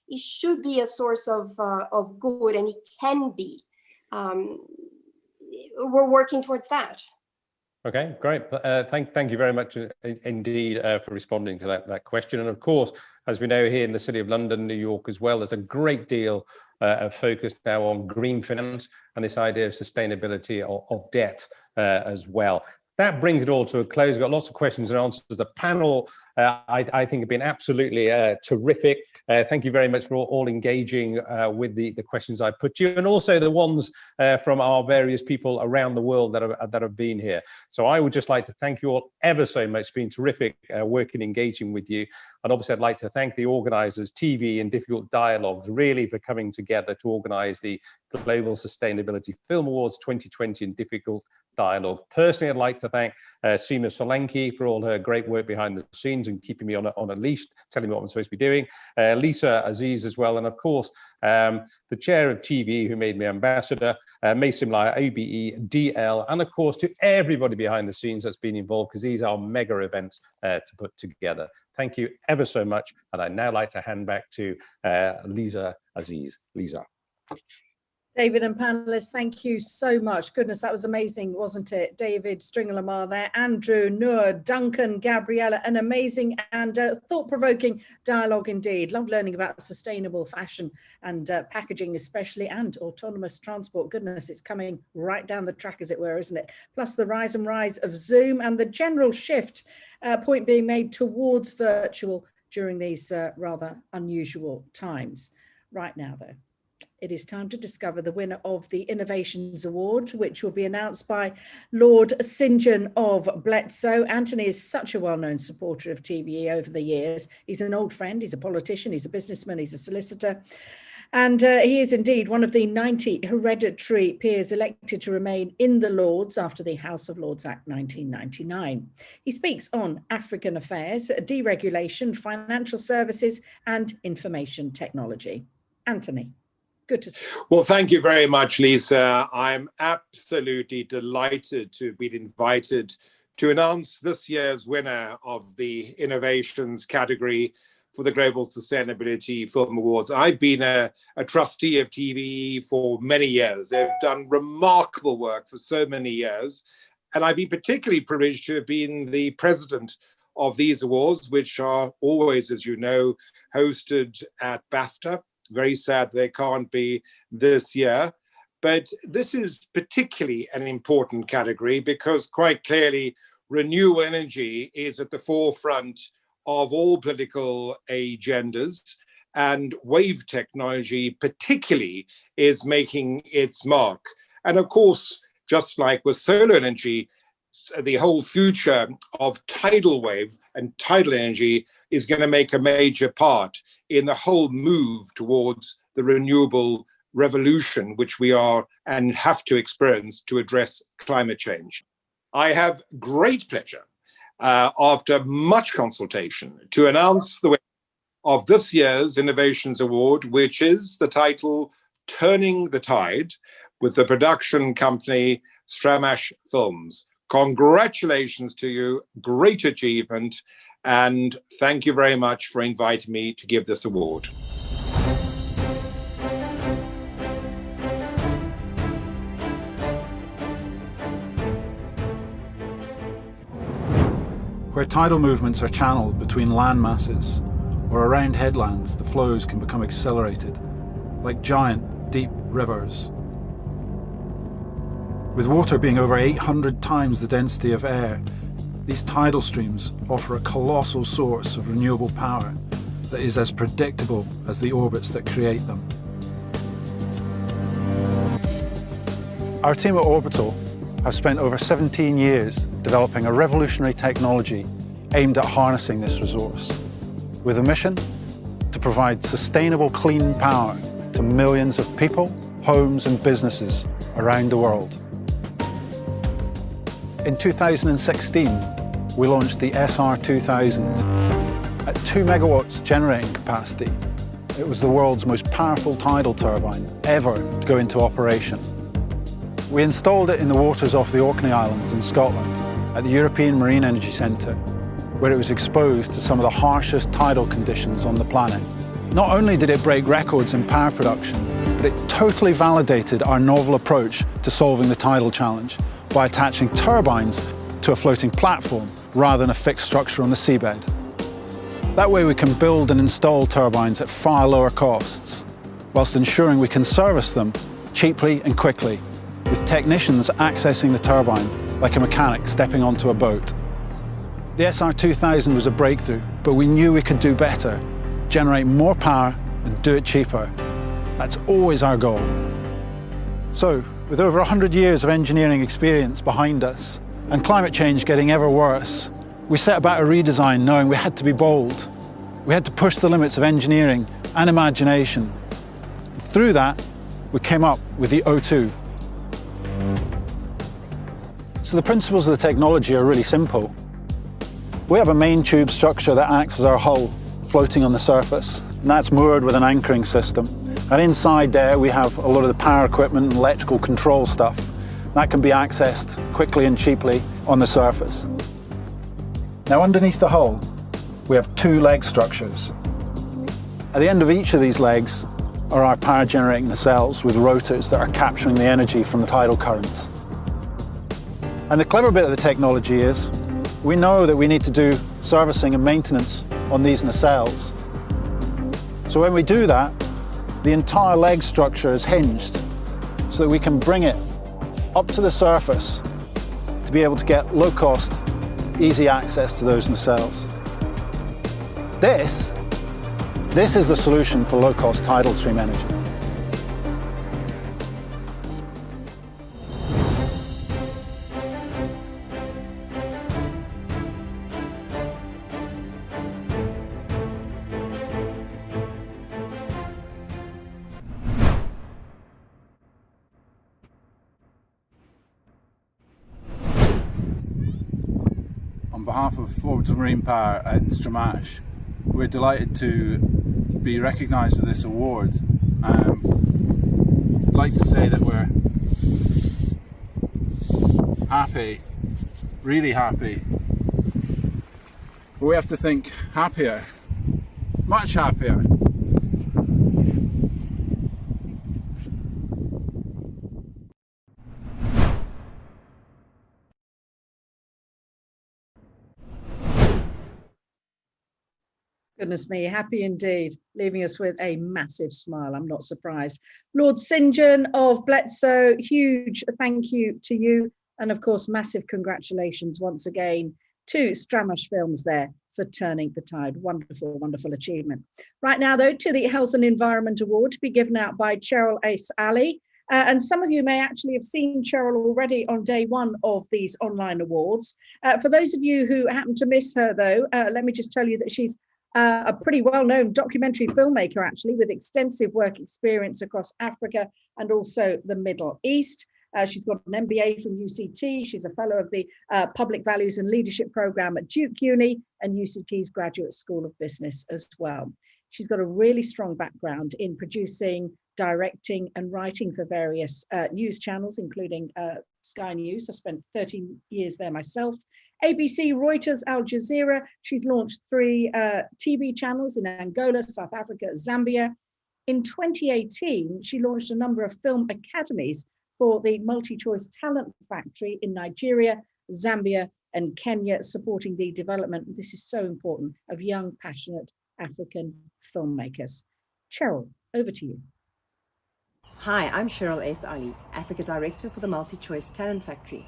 it should be a source of good, and it can be. We're working towards that. Okay, great. Thank you very much indeed for responding to that question. And of course, as we know here in the City of London, New York as well, there's a great deal focused now on green finance and this idea of sustainability of debt as well. That brings it all to a close. We've got lots of questions and answers. The panel, I think, have been absolutely terrific. Thank you very much for all engaging with the questions I put to you, and also the ones from our various people around the world that have been here. So I would just like to thank you all ever so much. It's been terrific working, engaging with you. And obviously, I'd like to thank the organisers, TV and Difficult Dialogues, really for coming together to organise the Global Sustainability Film Awards 2020 and Difficult Dialogue. Personally, I'd like to thank Seema Solanki for all her great work behind the scenes and keeping me on a leash, telling me what I'm supposed to be doing. Lisa Aziz as well, and of course, the chair of TV who made me ambassador, Mason Lai, OBE, DL, and of course to everybody behind the scenes that's been involved, because these are mega events to put together. Thank you ever so much. And I'd now like to hand back to Lisa Aziz. Lisa. David and panelists, thank you so much. Goodness, that was amazing, wasn't it? David Stringer-Lamar there, Andrew, Noor, Duncan, Gabriella, an amazing and thought-provoking dialogue indeed. Love learning about sustainable fashion and packaging especially, and autonomous transport. Goodness, it's coming right down the track, as it were, isn't it? Plus the rise of Zoom and the general shift, point being made towards virtual during these rather unusual times. Right now, though, it is time to discover the winner of the Innovations Award, which will be announced by Lord St. John of Bletsoe. Anthony is such a well-known supporter of TVE over the years. He's an old friend, he's a politician, he's a businessman, he's a solicitor. And he is indeed one of the 90 hereditary peers elected to remain in the Lords after the House of Lords Act 1999. He speaks on African affairs, deregulation, financial services, and information technology. Anthony. Good to see you. Well, thank you very much, Lisa. I'm absolutely delighted to be invited to announce this year's winner of the Innovations category for the Global Sustainability Film Awards. I've been a trustee of TVE for many years. They've done remarkable work for so many years. And I've been particularly privileged to have been the president of these awards, which are always, as you know, hosted at BAFTA. Very sad they can't be this year. But this is particularly an important category because quite clearly renewable energy is at the forefront of all political agendas, and wave technology particularly is making its mark. And of course, just like with solar energy, the whole future of tidal wave and tidal energy is going to make a major part in the whole move towards the renewable revolution, which we are and have to experience to address climate change. I have great pleasure, after much consultation, to announce the winner of this year's Innovations Award, which is the title Turning the Tide, with the production company Stramash Films. Congratulations to you, great achievement, and thank you very much for inviting me to give this award. Where tidal movements are channeled between land masses or around headlands, the flows can become accelerated, like giant, deep rivers. With water being over 800 times the density of air, these tidal streams offer a colossal source of renewable power that is as predictable as the orbits that create them. Our team at Orbital have spent over 17 years developing a revolutionary technology aimed at harnessing this resource, with a mission to provide sustainable clean power to millions of people, homes and businesses around the world. In 2016, we launched the SR2000. At 2 megawatts generating capacity, it was the world's most powerful tidal turbine ever to go into operation. We installed it in the waters off the Orkney Islands in Scotland at the European Marine Energy Centre, where it was exposed to some of the harshest tidal conditions on the planet. Not only did it break records in power production, but it totally validated our novel approach to solving the tidal challenge by attaching turbines to a floating platform rather than a fixed structure on the seabed. That way we can build and install turbines at far lower costs, whilst ensuring we can service them cheaply and quickly, with technicians accessing the turbine like a mechanic stepping onto a boat. The SR2000 was a breakthrough, but we knew we could do better, generate more power and do it cheaper. That's always our goal. So, with over 100 years of engineering experience behind us, and climate change getting ever worse, we set about a redesign knowing we had to be bold. We had to push the limits of engineering and imagination. Through that, we came up with the O2. So the principles of the technology are really simple. We have a main tube structure that acts as our hull, floating on the surface, and that's moored with an anchoring system. And inside there we have a lot of the power equipment and electrical control stuff. That can be accessed quickly and cheaply on the surface. Now underneath the hull, we have two leg structures. At the end of each of these legs are our power generating nacelles with rotors that are capturing the energy from the tidal currents. And the clever bit of the technology is, we know that we need to do servicing and maintenance on these nacelles. So when we do that, the entire leg structure is hinged so that we can bring it up to the surface to be able to get low-cost, easy access to those nacelles. This is the solution for low-cost tidal stream energy. On behalf of Orbital Marine Power at Stramash, we're delighted to be recognised with this award. I'd like to say that we're happy, really happy. But we have to think happier, much happier. Goodness me, happy indeed, leaving us with a massive smile. I'm not surprised. Lord St. John of Bletsoe, huge thank you to you. And of course, massive congratulations once again to Stramash Films there for turning the tide. Wonderful, wonderful achievement. Right now, though, to the Health and Environment Award to be given out by Cheryl Ace Ali. And some of you may actually have seen Cheryl already on day one of these online awards. For those of you who happen to miss her, though, let me just tell you that she's a pretty well-known documentary filmmaker, actually, with extensive work experience across Africa and also the Middle East. She's got an MBA from UCT. She's a fellow of the Public Values and Leadership Program at Duke Uni and UCT's Graduate School of Business as well. She's got a really strong background in producing, directing and writing for various news channels, including Sky News. I spent 13 years there myself. ABC, Reuters, Al Jazeera. She's launched 3 TV channels in Angola, South Africa, Zambia. In 2018, she launched a number of film academies for the MultiChoice Talent Factory in Nigeria, Zambia, and Kenya, supporting the development, this is so important, of young, passionate African filmmakers. Cheryl, over to you. Hi, I'm Cheryl Ace Ali, Africa Director for the MultiChoice Talent Factory.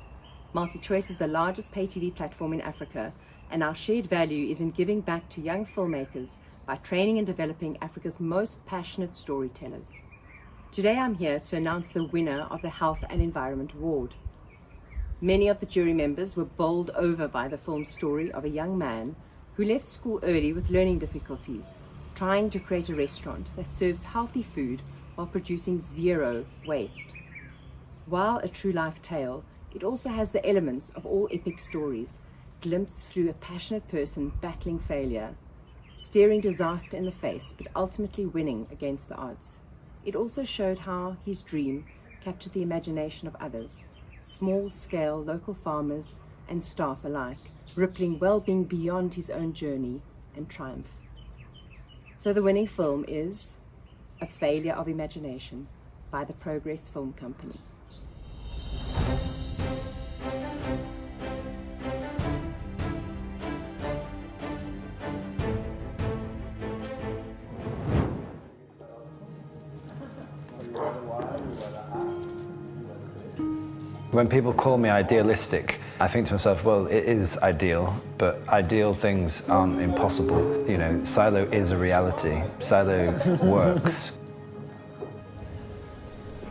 MultiChoice is the largest pay TV platform in Africa, and our shared value is in giving back to young filmmakers by training and developing Africa's most passionate storytellers. Today I'm here to announce the winner of the Health and Environment Award. Many of the jury members were bowled over by the film's story of a young man who left school early with learning difficulties, trying to create a restaurant that serves healthy food while producing zero waste. While a true life tale, it also has the elements of all epic stories, glimpsed through a passionate person battling failure, staring disaster in the face, but ultimately winning against the odds. It also showed how his dream captured the imagination of others, small-scale local farmers and staff alike, rippling well-being beyond his own journey and triumph. So the winning film is A Failure of Imagination by the Progress Film Company. When people call me idealistic, I think to myself, well, it is ideal, but ideal things aren't impossible. You know, Silo is a reality. Silo works.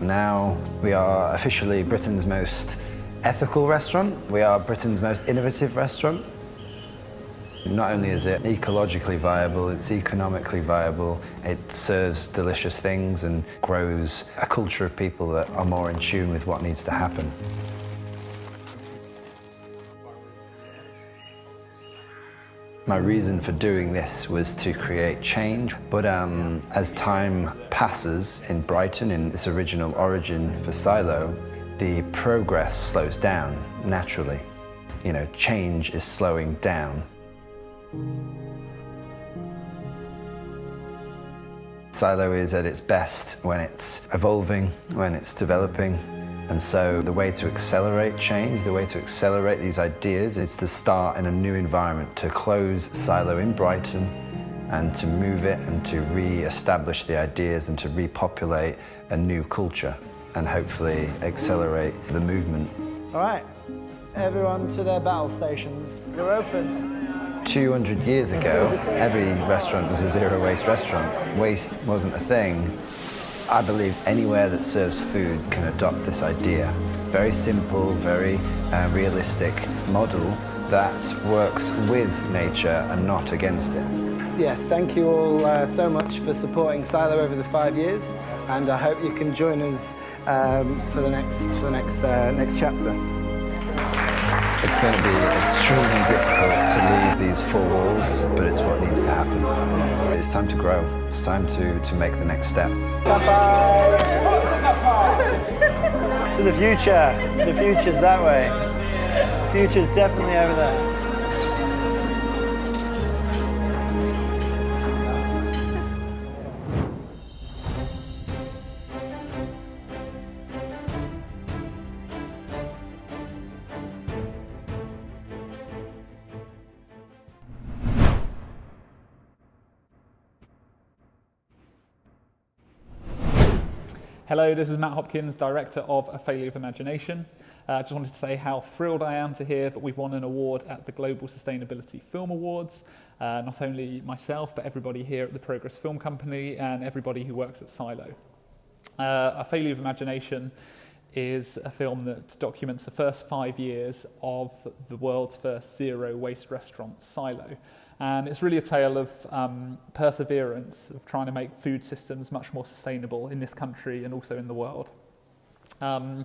Now we are officially Britain's most ethical restaurant. We are Britain's most innovative restaurant. Not only is it ecologically viable, it's economically viable. It serves delicious things and grows a culture of people that are more in tune with what needs to happen. My reason for doing this was to create change, but as time passes in Brighton, in its original origin for Silo, the progress slows down naturally. You know, change is slowing down. Silo is at its best when it's evolving, when it's developing. And so the way to accelerate change, the way to accelerate these ideas is to start in a new environment, to close Silo in Brighton and to move it and to re-establish the ideas and to repopulate a new culture and hopefully accelerate the movement. All right, everyone to their battle stations. You're open. 200 years ago, every restaurant was a zero-waste restaurant. Waste wasn't a thing. I believe anywhere that serves food can adopt this idea. Very simple, very realistic model that works with nature and not against it. Yes, thank you all so much for supporting Silo over the 5 years, and I hope you can join us for the next chapter. It's going to be extremely difficult to leave these four walls, but it's what needs to happen. It's time to grow. It's time to make the next step. To the future. The future's that way. The future's definitely over there. Hello, this is Matt Hopkins, Director of A Failure of Imagination. I just wanted to say how thrilled I am to hear that we've won an award at the Global Sustainability Film Awards. Not only myself, but everybody here at the Progress Film Company and everybody who works at Silo. A Failure of Imagination is a film that documents the first 5 years of the world's first zero-waste restaurant, Silo. And it's really a tale of perseverance, of trying to make food systems much more sustainable in this country and also in the world. I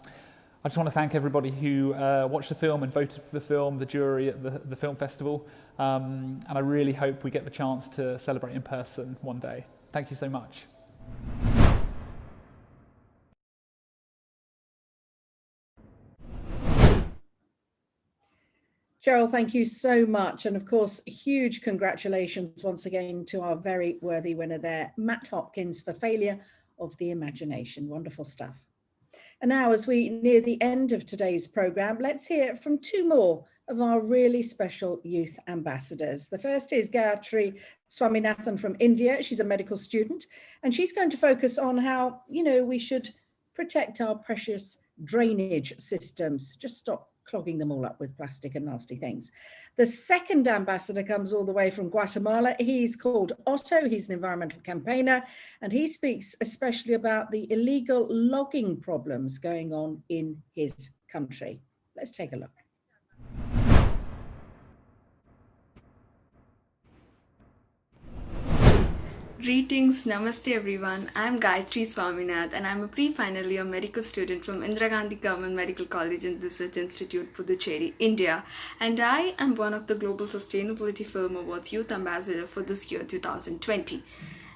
just want to thank everybody who watched the film and voted for the film, the jury at the film festival, and I really hope we get the chance to celebrate in person one day. Thank you so much. Cheryl, thank you so much. And of course, huge congratulations once again to our very worthy winner there, Matt Hopkins, for Failure of the Imagination. Wonderful stuff. And now, as we near the end of today's programme, let's hear from two more of our really special youth ambassadors. The first is Gayatri Swaminathan from India. She's a medical student, and she's going to focus on how, we should protect our precious drainage systems. Just stop clogging them all up with plastic and nasty things. The second ambassador comes all the way from Guatemala. He's called Otto. He's an environmental campaigner, and he speaks especially about the illegal logging problems going on in his country. Let's take a look. Greetings, namaste everyone. I'm Gayatri Swaminath and I'm a pre-final year medical student from Indira Gandhi Government Medical College and Research Institute, Puducherry, India. And I am one of the Global Sustainability Film Awards Youth Ambassador for this year 2020.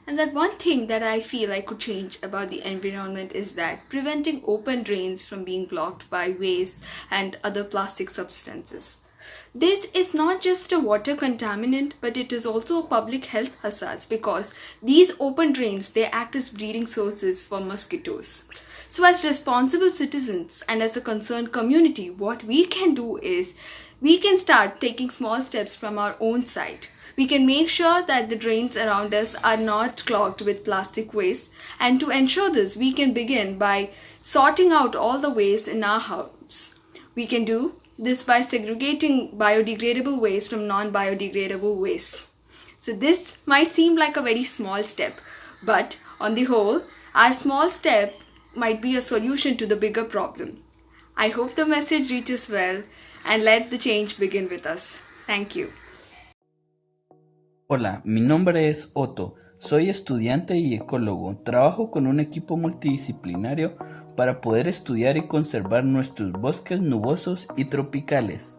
And that one thing that I feel I could change about the environment is that preventing open drains from being blocked by waste and other plastic substances. This is not just a water contaminant, but it is also a public health hazard because these open drains, they act as breeding sources for mosquitoes. So as responsible citizens and as a concerned community, what we can do is we can start taking small steps from our own side. We can make sure that the drains around us are not clogged with plastic waste, and to ensure this, we can begin by sorting out all the waste in our house. We can do this by segregating biodegradable waste from non-biodegradable waste. So this might seem like a very small step, but on the whole, our small step might be a solution to the bigger problem. I hope the message reaches well and let the change begin with us. Thank you. Hola, mi nombre es Otto. Soy estudiante y ecólogo. Trabajo con un equipo multidisciplinario para poder estudiar y conservar nuestros bosques nubosos y tropicales.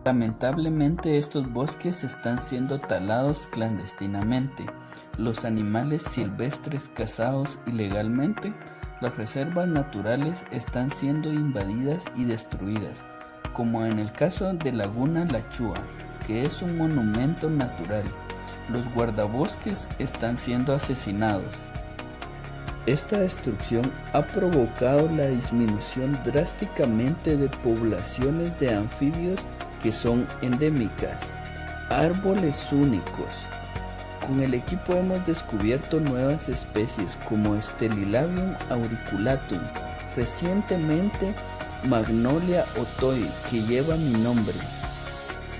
Lamentablemente estos bosques están siendo talados clandestinamente. Los animales silvestres cazados ilegalmente, las reservas naturales están siendo invadidas y destruidas, como en el caso de Laguna La Chúa, que es un monumento natural. Los guardabosques están siendo asesinados. Esta destrucción ha provocado la disminución drásticamente de poblaciones de anfibios que son endémicas, árboles únicos. Con el equipo hemos descubierto nuevas especies como Stelilabium auriculatum, recientemente Magnolia otoi, que lleva mi nombre.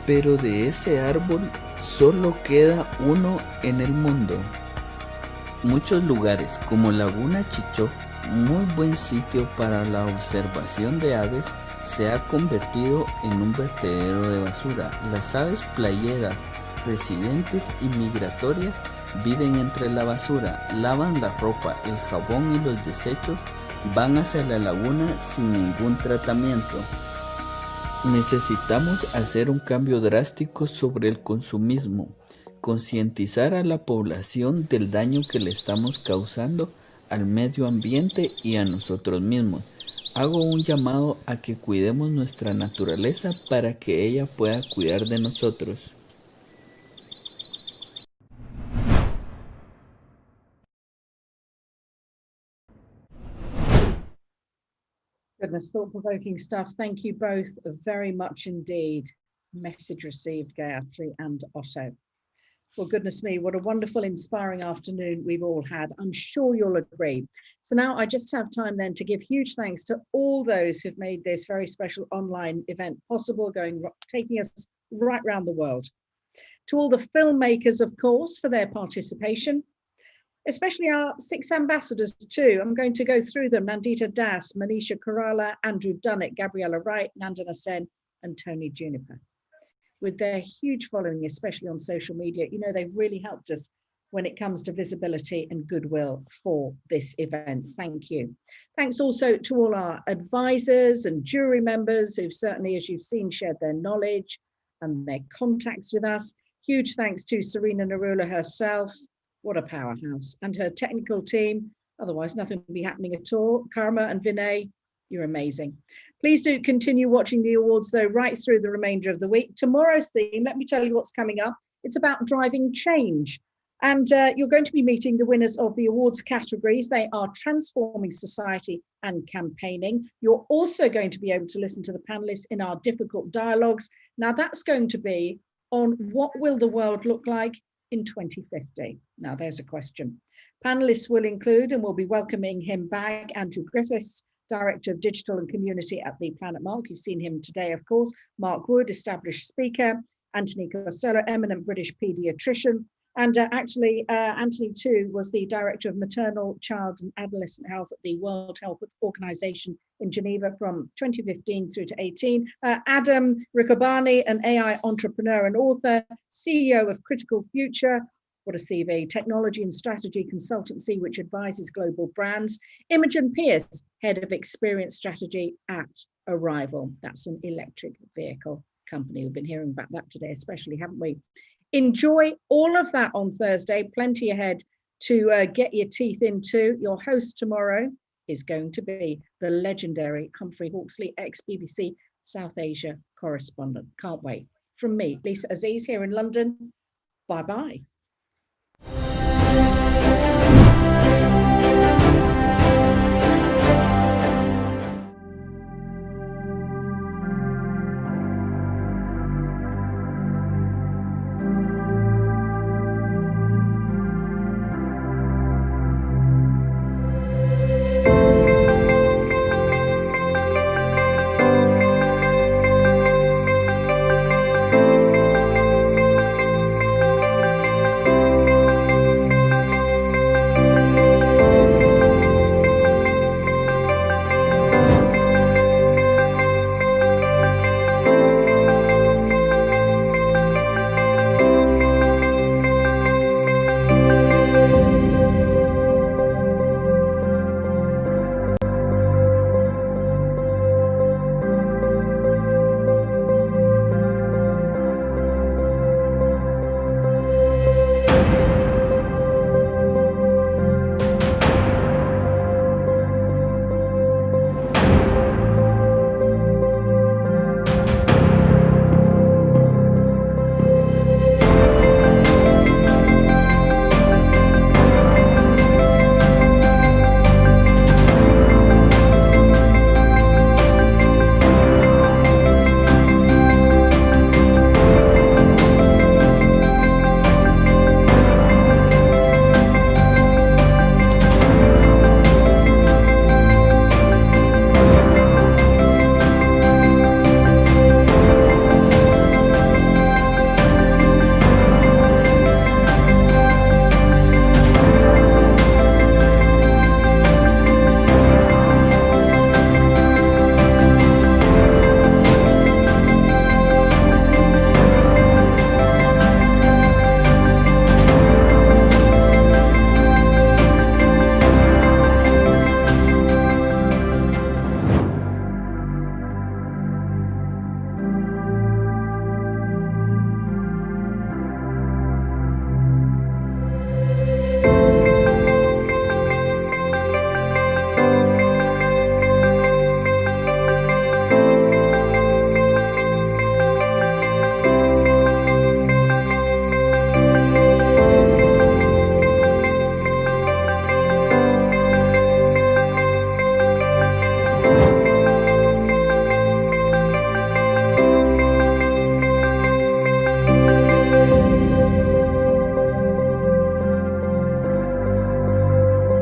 Pero de ese árbol solo queda uno en el mundo. Muchos lugares como Laguna Chichó, muy buen sitio para la observación de aves, se ha convertido en un vertedero de basura. Las aves playeras, residentes y migratorias viven entre la basura, lavan la ropa, el jabón y los desechos, van hacia la laguna sin ningún tratamiento. Necesitamos hacer un cambio drástico sobre el consumismo, concientizar a la población del daño que le estamos causando al medio ambiente y a nosotros mismos. Hago un llamado a que cuidemos nuestra naturaleza para que ella pueda cuidar de nosotros. Goodness, thought-provoking stuff. Thank you both very much indeed. Message received, Gayatri and Otto. Well, goodness me, what a wonderful, inspiring afternoon we've all had. I'm sure you'll agree. So now I just have time then to give huge thanks to all those who've made this very special online event possible, taking us right around the world. To all the filmmakers, of course, for their participation, especially our 6 ambassadors too. I'm going to go through them: Nandita Das, Manisha Kerala, Andrew Dunnett, Gabriella Wright, Nandana Sen, and Tony Juniper. With their huge following, especially on social media, you know, they've really helped us when it comes to visibility and goodwill for this event. Thank you. Thanks also to all our advisors and jury members who've certainly, as you've seen, shared their knowledge and their contacts with us. Huge thanks to Serena Narula herself. What a powerhouse. And her technical team. Otherwise, nothing would be happening at all. Karma and Vinay, you're amazing. Please do continue watching the awards, though, right through the remainder of the week. Tomorrow's theme, let me tell you what's coming up. It's about driving change. And you're going to be meeting the winners of the awards categories. They are transforming society and campaigning. You're also going to be able to listen to the panelists in our difficult dialogues. Now, that's going to be on what will the world look like in 2050. Now, there's a question. Panelists will include, and we'll be welcoming him back, Andrew Griffiths, Director of Digital and Community at the Planet Mark. You've seen him today, of course. Mark Wood, established speaker. Anthony Costello, eminent British paediatrician. And Anthony too was the Director of Maternal, Child and Adolescent Health at the World Health Organization in Geneva from 2015 through to 18. Adam Riccobani, an AI entrepreneur and author, CEO of Critical Future. What a CV, technology and strategy consultancy, which advises global brands. Imogen Pierce, head of experience strategy at Arrival. That's an electric vehicle company. We've been hearing about that today, especially, haven't we? Enjoy all of that on Thursday. Plenty ahead to get your teeth into. Your host tomorrow is going to be the legendary Humphrey Hawksley, ex-BBC South Asia correspondent. Can't wait. From me, Lisa Aziz, here in London. Bye-bye.